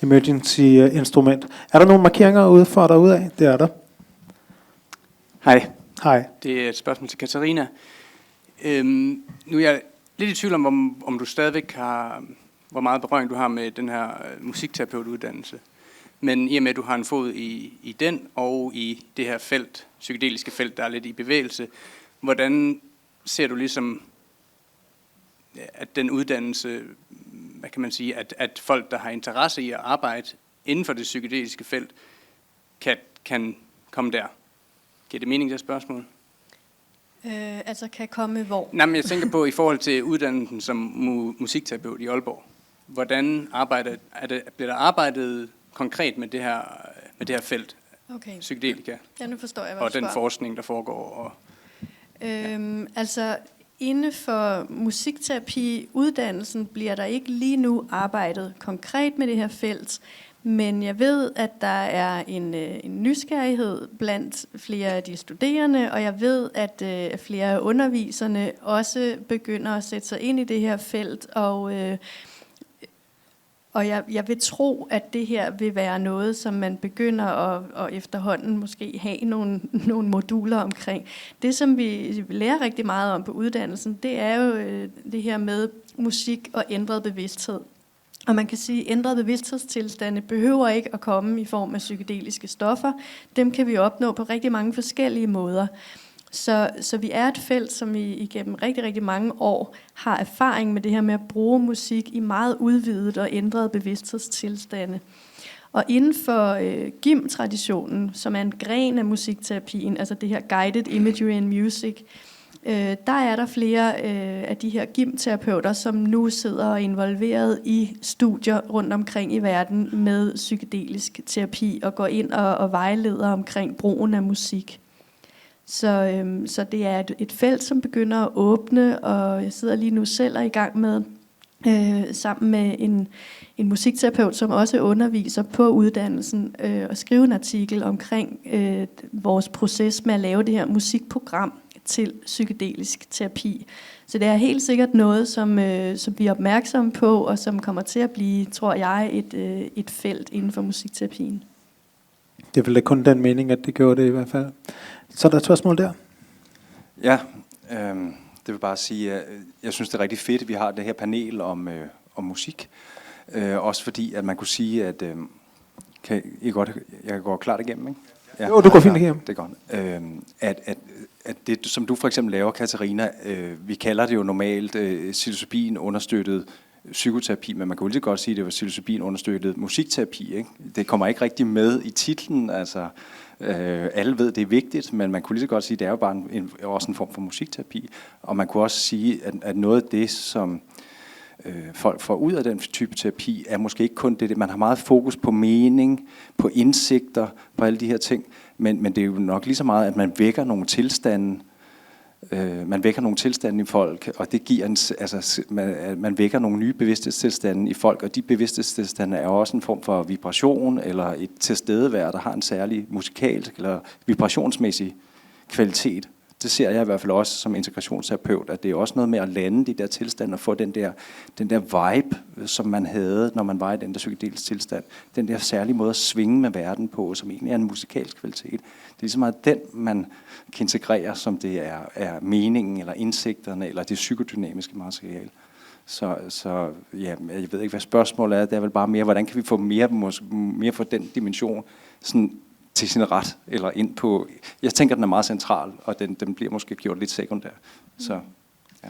Emergency instrument. Er der nogle markeringer ude for derude af? Det er der. Hej. Hej. Det er et spørgsmål til Katarina. Nu er jeg lidt i tvivl om du stadigvæk har, hvor meget berøring du har med den her musikterapeut-uddannelse. Men i og med, at du har en fod i den og i det her felt, psykedeliske felt, der er lidt i bevægelse, hvordan ser du ligesom, at den uddannelse, hvad kan man sige, at folk, der har interesse i at arbejde inden for det psykedeliske felt, kan komme der? Giver det mening, det spørgsmål? Altså kan komme hvor? Nej, men jeg tænker på i forhold til uddannelsen som musikterapeut i Aalborg. Hvordan bliver der arbejdet konkret med det her felt, Okay. psykedelika, Ja, nu forstår jeg, hvad og du den spørger. forskning, der foregår? Altså, inden for musikterapi-uddannelsen bliver der ikke lige nu arbejdet konkret med det her felt, men jeg ved, at der er en nysgerrighed blandt flere af de studerende, og jeg ved, at flere af underviserne også begynder at sætte sig ind i det her felt, og jeg vil tro, at det her vil være noget, som man begynder at efterhånden måske have nogle moduler omkring. Det, som vi lærer rigtig meget om på uddannelsen, det er jo det her med musik og ændret bevidsthed. Og man kan sige, at ændrede bevidsthedstilstande behøver ikke at komme i form af psykedeliske stoffer. Dem kan vi opnå på rigtig mange forskellige måder. Så vi er et felt, som igennem rigtig, rigtig mange år har erfaring med det her med at bruge musik i meget udvidet og ændret bevidsthedstilstande. Og inden for GIM-traditionen, som er en gren af musikterapien, altså det her Guided Imagery and Music, der er der flere af de her GIM-terapeuter, som nu sidder og er involveret i studier rundt omkring i verden med psykedelisk terapi og går ind og vejleder omkring brugen af musik. Så det er et felt, som begynder at åbne, og jeg sidder lige nu selv og er i gang med, sammen med en musikterapeut, som også underviser på uddannelsen, og skrive en artikel omkring vores proces med at lave det her musikprogram til psykedelisk terapi. Så det er helt sikkert noget, som vi er opmærksomme på, og som kommer til at blive, tror jeg, et felt inden for musikterapien. Det er vel kun den mening, at det gjorde det i hvert fald. Så er der et spørgsmål der. Ja, det vil bare sige, at jeg synes, det er rigtig fedt, at vi har det her panel om musik. Også fordi, at man kunne sige, at... jeg går klart igennem, ikke? Ja, jo, du går fint igennem. Det er godt. At det, som du for eksempel laver, Katarina, vi kalder det jo normalt psilocybin understøttet psykoterapi, men man kan jo lige godt sige, at det var psilocybin understøttet musikterapi, ikke? Det kommer ikke rigtig med i titlen, altså alle ved, det er vigtigt, men man kunne lige så godt sige, at det er jo bare også en form for musikterapi, og man kunne også sige, at noget af det, som folk får ud af den type terapi, er måske ikke kun det. Man har meget fokus på mening, på indsigter, på alle de her ting, men det er jo nok lige så meget, at man vækker nogle tilstande, i folk, og det giver man vækker nogle nye bevidsthedstilstande i folk, og de bevidsthedstilstande er også en form for vibration, eller et tilstedevær, der har en særlig musikalsk eller vibrationsmæssig kvalitet. Det ser jeg i hvert fald også som integrationsterapeut, at det er også noget med at lande de der tilstande og få den der vibe, som man havde, når man var i den der psykedeliske tilstand. Den der særlige måde at svinge med verden på, som egentlig er en musikalsk kvalitet. Det er lige så meget den, man kan integrere, som det er meningen, eller indsigterne, eller det psykodynamiske materiale. Så ja, jeg ved ikke, hvad spørgsmålet er. Det er vel bare mere, hvordan kan vi få mere for den dimension sådan til sin ret, eller ind på... Jeg tænker, den er meget central, og den bliver måske gjort lidt sekundær. Så, ja.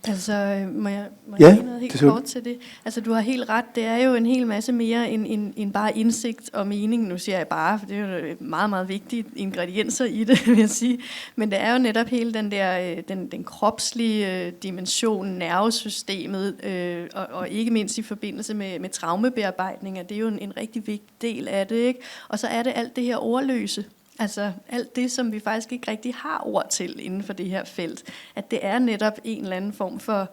Altså, må jeg Ja, sige noget helt det synes jeg. kort til det? Altså, du har helt ret. Det er jo en hel masse mere end bare indsigt og mening. Nu siger jeg bare, for det er jo meget, meget vigtige ingredienser i det, vil jeg sige. Men det er jo netop hele den der, den kropslige dimension, nervesystemet, og ikke mindst i forbindelse med traumebearbejdninger. Det er jo en rigtig vigtig del af det, ikke? Og så er det alt det her ordløse. Altså alt det, som vi faktisk ikke rigtig har ord til inden for det her felt. At det er netop en eller anden form for,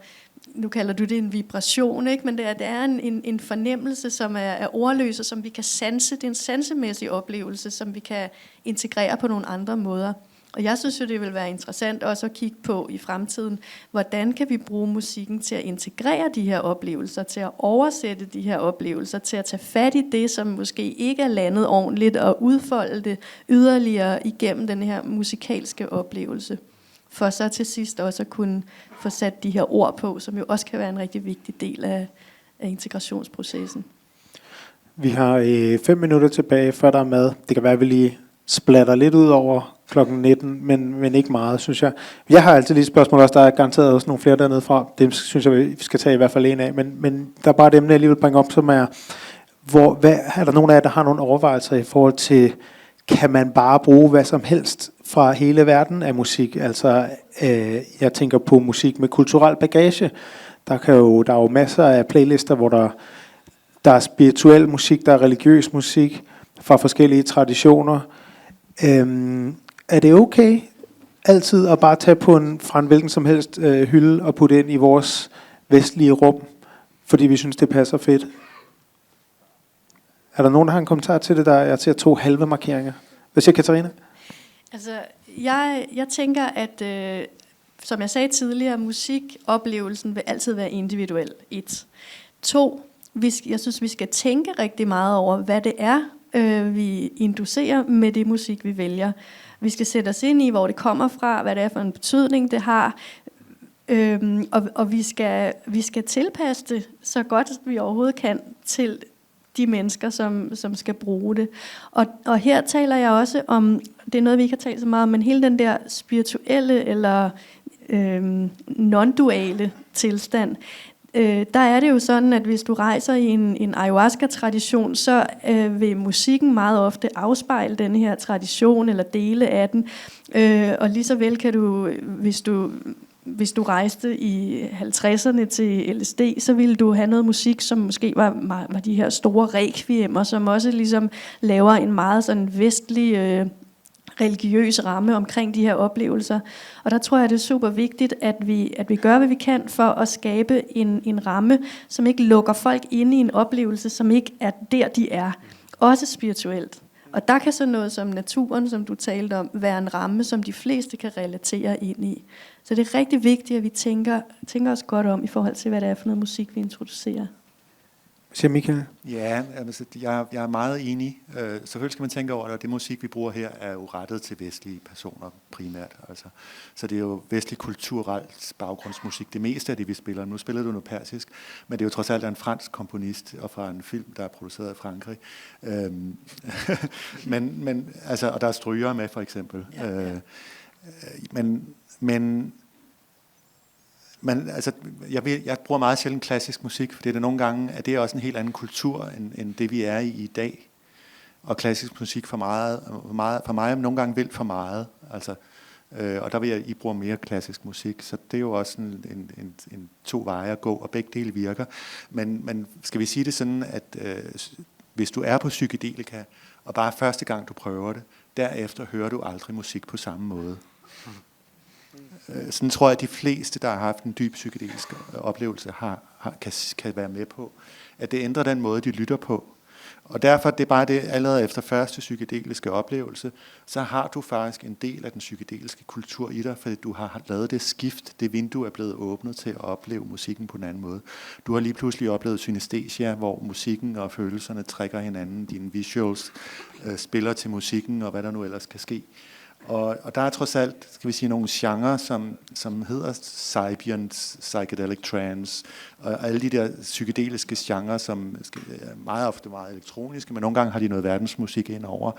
nu kalder du det en vibration, ikke? Men det er en fornemmelse, som er ordløs, og som vi kan sanse. Det er en sansemæssig oplevelse, som vi kan integrere på nogle andre måder. Og jeg synes jo, det vil være interessant også at kigge på i fremtiden, hvordan kan vi bruge musikken til at integrere de her oplevelser, til at oversætte de her oplevelser, til at tage fat i det, som måske ikke er landet ordentligt, og udfolde det yderligere igennem den her musikalske oplevelse. For så til sidst også at kunne få sat de her ord på, som jo også kan være en rigtig vigtig del af integrationsprocessen. Vi har 5 minutter tilbage, før der er mad. Det kan være, at vi lige splatter lidt ud over klokken 19, men ikke meget, synes jeg. Jeg har altid lige et spørgsmål også, der er garanteret også nogle flere dernede fra. Dem synes jeg, vi skal tage i hvert fald en af. Men der er bare et emne, jeg lige vil bringe op, som er, er der nogen af jer, der har nogle overvejelser i forhold til, kan man bare bruge hvad som helst fra hele verden af musik? Altså, jeg tænker på musik med kulturel bagage. Der er jo masser af playlister, hvor der er spirituel musik, der er religiøs musik fra forskellige traditioner. Er det okay altid at bare tage fra en hvilken som helst hylde og putte ind i vores vestlige rum, fordi vi synes, det passer fedt? Er der nogen, der har en kommentar til det, der jeg ser 2 halve markeringer? Hvad siger Katarina? Altså, jeg tænker, at som jeg sagde tidligere, musikoplevelsen vil altid være individuel. 1. 2. Jeg synes, vi skal tænke rigtig meget over, hvad det er, vi inducerer med det musik, vi vælger. Vi skal sætte os ind i, hvor det kommer fra, hvad det er for en betydning, det har. Og vi skal tilpasse det så godt, vi overhovedet kan til de mennesker, som skal bruge det. Og her taler jeg også om, det er noget, vi ikke har talt så meget om, men hele den der spirituelle eller non-duale tilstand. Der er det jo sådan, at hvis du rejser i en ayahuasca-tradition, så vil musikken meget ofte afspejle denne her tradition eller dele af den. Og lige så vel kan du, hvis du rejste i 50'erne til LSD, så ville du have noget musik, som måske var de her store requiemer, som også ligesom laver en meget sådan vestlig religiøs ramme omkring de her oplevelser. Og der tror jeg, det er super vigtigt, at vi gør, hvad vi kan for at skabe en ramme, som ikke lukker folk inde i en oplevelse, som ikke er der, de er. Også spirituelt. Og der kan så noget som naturen, som du talte om, være en ramme, som de fleste kan relatere ind i. Så det er rigtig vigtigt, at vi tænker os godt om i forhold til, hvad det er for noget musik, vi introducerer. Siger Michael? Ja, altså, jeg er meget enig. Selvfølgelig skal man tænke over det, og det musik, vi bruger her, er jo rettet til vestlige personer primært. Altså. Så det er jo vestlig kulturelt baggrundsmusik. Det meste af det, vi spiller. Nu spiller du noget persisk, men det er jo trods alt en fransk komponist, og fra en film, der er produceret i Frankrig. Men altså, og der er strygere med, for eksempel. Ja. Men altså, jeg bruger meget sjældent klassisk musik, fordi det nogle gange er det også en helt anden kultur, end det vi er i dag. Og klassisk musik for mig nogle gange vildt for meget. Altså, og der vil I bruge mere klassisk musik, så det er jo også en 2 veje at gå, og begge dele virker. Men skal vi sige det sådan, at hvis du er på psykedelika, og bare første gang du prøver det, derefter hører du aldrig musik på samme måde. Sådan tror jeg, at de fleste, der har haft en dyb psykedelisk oplevelse, kan være med på, at det ændrer den måde, de lytter på. Og derfor det er bare det, allerede efter første psykedeliske oplevelse, så har du faktisk en del af den psykedeliske kultur i dig, fordi du har lavet det skift, det vindue er blevet åbnet til at opleve musikken på en anden måde. Du har lige pludselig oplevet synestesia, hvor musikken og følelserne trækker hinanden, dine visuals spiller til musikken, og hvad der nu ellers kan ske. Og der er trods alt, skal vi sige, nogle genrer, som hedder Sybient, Psychedelic Trance, og alle de der psykedeliske genrer, som er meget ofte meget elektroniske, men nogle gange har de noget verdensmusik indover.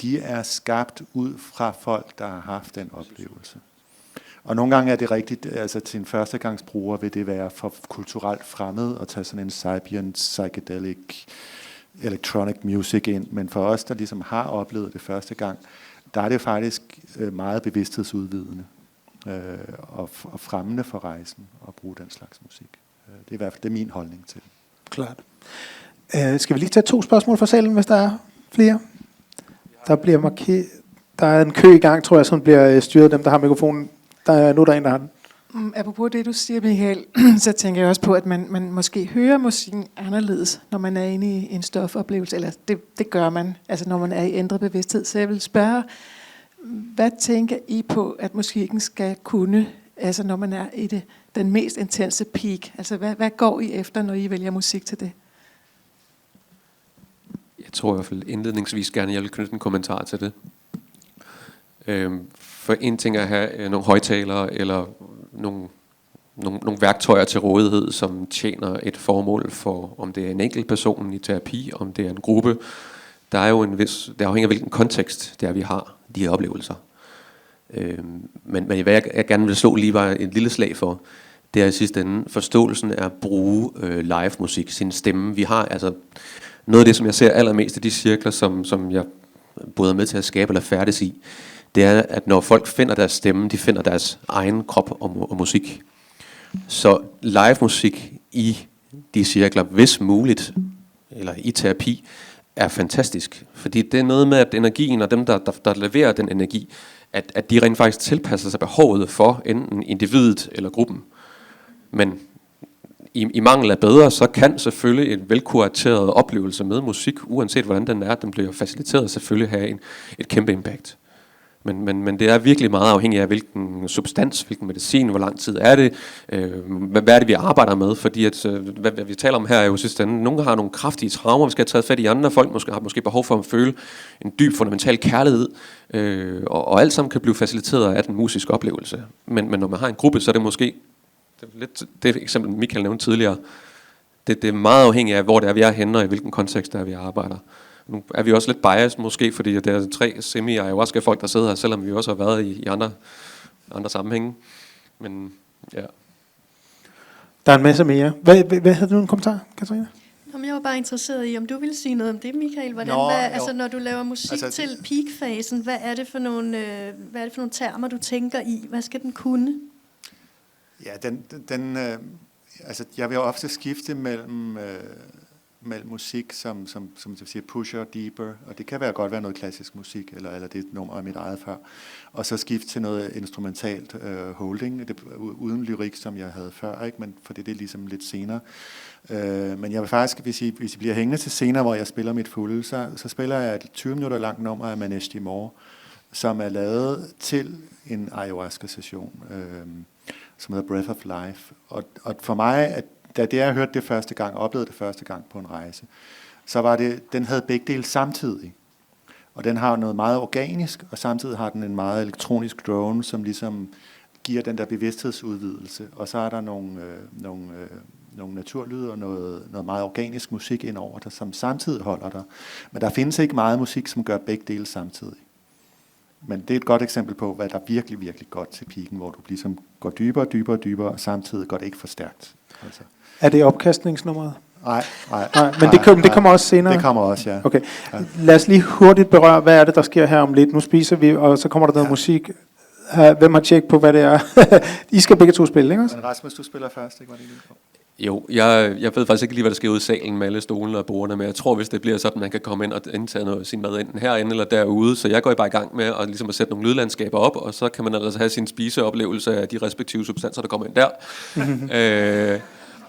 De er skabt ud fra folk, der har haft den oplevelse. Og nogle gange er det rigtigt, altså til en førstegangsbruger vil det være for kulturelt fremmed at tage sådan en Sabian psychedelic electronic music ind, men for os, der ligesom har oplevet det første gang, der er det faktisk meget bevidsthedsudvidende og fremmende for rejsen at bruge den slags musik. Det er i hvert fald min holdning til det. Klart. Skal vi lige tage 2 spørgsmål fra salen, hvis der er flere? Der bliver markeret. Der er en kø i gang, tror jeg, som bliver styret dem, der har mikrofonen. Nu er der en, der har den. Apropos det, du siger, Michael, så tænker jeg også på, at man måske hører musikken anderledes, når man er inde i en stofoplevelse. Eller det gør man, altså når man er i ændret bevidsthed. Så jeg vil spørge, hvad tænker I på, at musikken skal kunne, altså når man er i den mest intense peak? Altså hvad går I efter, når I vælger musik til det? Jeg tror i hvert fald indledningsvis gerne, jeg vil knytte en kommentar til det. For en ting er at have nogle højtalere eller nogle værktøjer til rådighed, som tjener et formål for, om det er en enkelt person i terapi, om det er en gruppe. Der er jo det afhænger af hvilken kontekst det er, vi har de her oplevelser. Men hvad jeg gerne vil slå lige bare et lille slag for, det er i sidste ende forståelsen af at bruge live musik, sin stemme. Vi har altså noget af det, som jeg ser allermest i de cirkler, som jeg både er med til at skabe eller færdes i, det er, at når folk finder deres stemme, de finder deres egen krop og musik. Så live musik i de cirkler, hvis muligt, eller i terapi, er fantastisk. Fordi det er noget med, at energien og dem, der leverer den energi, at de rent faktisk tilpasser sig behovet for enten individet eller gruppen. Men i mangel af bedre, så kan selvfølgelig en velkurateret oplevelse med musik, uanset hvordan den bliver faciliteret, selvfølgelig have et kæmpe impact. Men det er virkelig meget afhængigt af, hvilken substans, hvilken medicin, hvor lang tid er det, hvad er det, vi arbejder med, fordi at, hvad vi taler om her er jo sidste ende, nogle har nogle kraftige traumer, vi skal have taget fat i, andre folk har måske behov for at føle en dyb, fundamental kærlighed, og alt sammen kan blive faciliteret af den musiske oplevelse. Men når man har en gruppe, så er det måske, det eksempel Michael nævnte tidligere, det er meget afhængigt af, hvor det er, vi er henne, og i hvilken kontekst der er, vi arbejder. Nu er vi også lidt biased måske, fordi det er 3 semi-ayahuasca-folk, der sidder her, selvom vi også har været i andre sammenhænge. Men ja. Der er en masse mere. Hvad havde du en kommentar, Katarina? Jeg var bare interesseret i, om du ville sige noget om det, Michael. Altså, når du laver musik til peak-fasen, hvad er det for nogle termer, du tænker i? Hvad skal den kunne? Ja, altså, jeg vil jo ofte skifte mellem musik, som jeg siger, pusher, deeper, og det kan godt være noget klassisk musik, eller det er et nummer af mit eget før, og så skifte til noget instrumentalt holding, uden lyrik, som jeg havde før, ikke? Men fordi det er ligesom lidt senere. Men jeg vil faktisk, hvis I bliver hængende til senere, hvor jeg spiller mit fulde, så spiller jeg et 20 minutter langt nummer af Manesh Moore, som er lavet til en ayahuasca-session, som hedder Breath of Life. Og for mig, da jeg hørte det første gang, oplevede det første gang på en rejse, så var det, den havde begge dele samtidig. Og den har noget meget organisk, og samtidig har den en meget elektronisk drone, som ligesom giver den der bevidsthedsudvidelse. Og så er der nogle naturlyde og noget meget organisk musik indover der, som samtidig holder der. Men der findes ikke meget musik, som gør begge dele samtidig. Men det er et godt eksempel på, hvad der er virkelig, virkelig godt til piken, hvor du ligesom går dybere, dybere, dybere, og samtidig går det ikke for stærkt. Altså. Er det opkastningsnummeret? Nej, men det kommer også senere? Det kommer også, ja. Okay. Lad os lige hurtigt berøre, hvad er det, der sker her om lidt. Nu spiser vi, og så kommer der noget musik. Hvem har tjekket på, hvad det er? I skal begge to spille, ikke også? Men Rasmus, du spiller først, ikke? Var det lige på? Jo, jeg ved faktisk ikke lige, hvad der sker ud i salen med alle stolene og bordene, men jeg tror, hvis det bliver sådan, man kan komme ind og indtage sin mad enten herinde eller derude, så jeg går bare i gang med at, ligesom at sætte nogle lydlandskaber op, og så kan man altså have sin spiseoplevelse af de respektive substanser, der kommer ind der.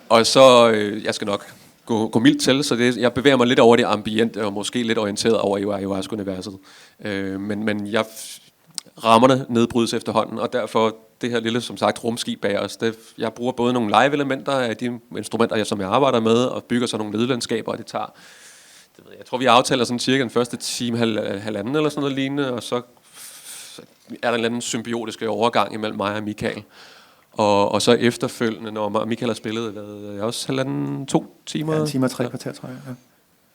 Og så, jeg skal nok gå mildt til, så jeg bevæger mig lidt over det ambiente, og måske lidt orienteret over i ayahuasca-universet. Men rammerne nedbrydes efterhånden, og derfor det her lille, som sagt, rumskib bag os. Jeg bruger både nogle live-elementer af de instrumenter, som jeg arbejder med, og bygger så nogle lydlandskaber, og det tager, jeg tror, vi aftaler sådan cirka den første time, halvanden eller sådan noget lignende, og så er der en eller anden symbiotiske overgang imellem mig og Michael. Og så efterfølgende, når Michael har spillet, også 1,5-2 timer? Ja, 1 time og 3 kvarter, tror jeg. Ja.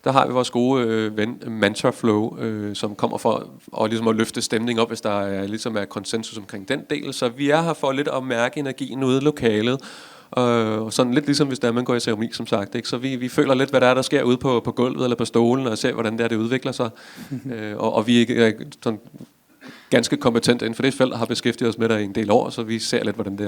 der har vi vores gode ven Mantra Flow, som kommer for og ligesom at løfte stemning op, hvis der er, ligesom er konsensus omkring den del. Så vi er her for lidt at mærke energien ude i lokalet. Og sådan lidt ligesom hvis der man går i ceremoni, som sagt, ikke? Så vi føler lidt, hvad der sker ude på gulvet eller på stolen, og ser, hvordan det udvikler sig. Og vi er sådan ganske kompetent inden for det felt, og har beskæftiget os med det i en del år, så vi ser lidt, hvordan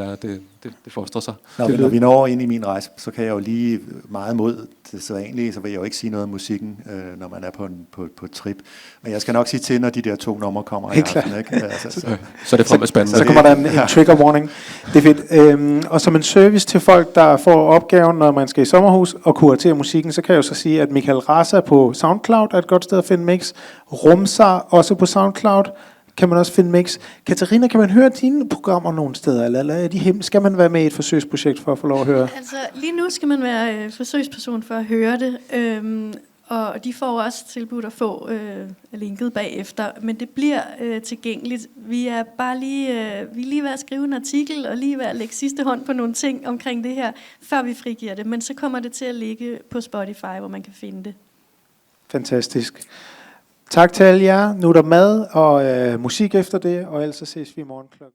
det forstår sig. Når vi når ind i min rejse, så kan jeg jo lige meget mod det sædvanlige, så vil jeg jo ikke sige noget om musikken, når man er på et trip. Men jeg skal nok sige til, når de der 2 numre kommer i aften. Ikke? Altså, så er det frem med spændende. Så kommer der en trigger warning. Det er fedt. Og som en service til folk, der får opgaven, når man skal i sommerhus og kuratere musikken, så kan jeg jo så sige, at Michael Rasa på SoundCloud er et godt sted at finde mix. Rumsar også på SoundCloud kan man også finde mix. Katarina, kan man høre dine programmer nogle steder, eller er de skal man være med i et forsøgsprojekt for at få lov at høre? Altså, lige nu skal man være forsøgsperson for at høre det, og de får også tilbudt at få linket bagefter, men det bliver tilgængeligt. Vi er bare lige ved at skrive en artikel, og lige ved at lægge sidste hånd på nogle ting omkring det her, før vi frigiver det, men så kommer det til at ligge på Spotify, hvor man kan finde det. Fantastisk. Tak til alle jer. Nu er der mad og musik efter det, og ellers så ses vi i morgen klokken.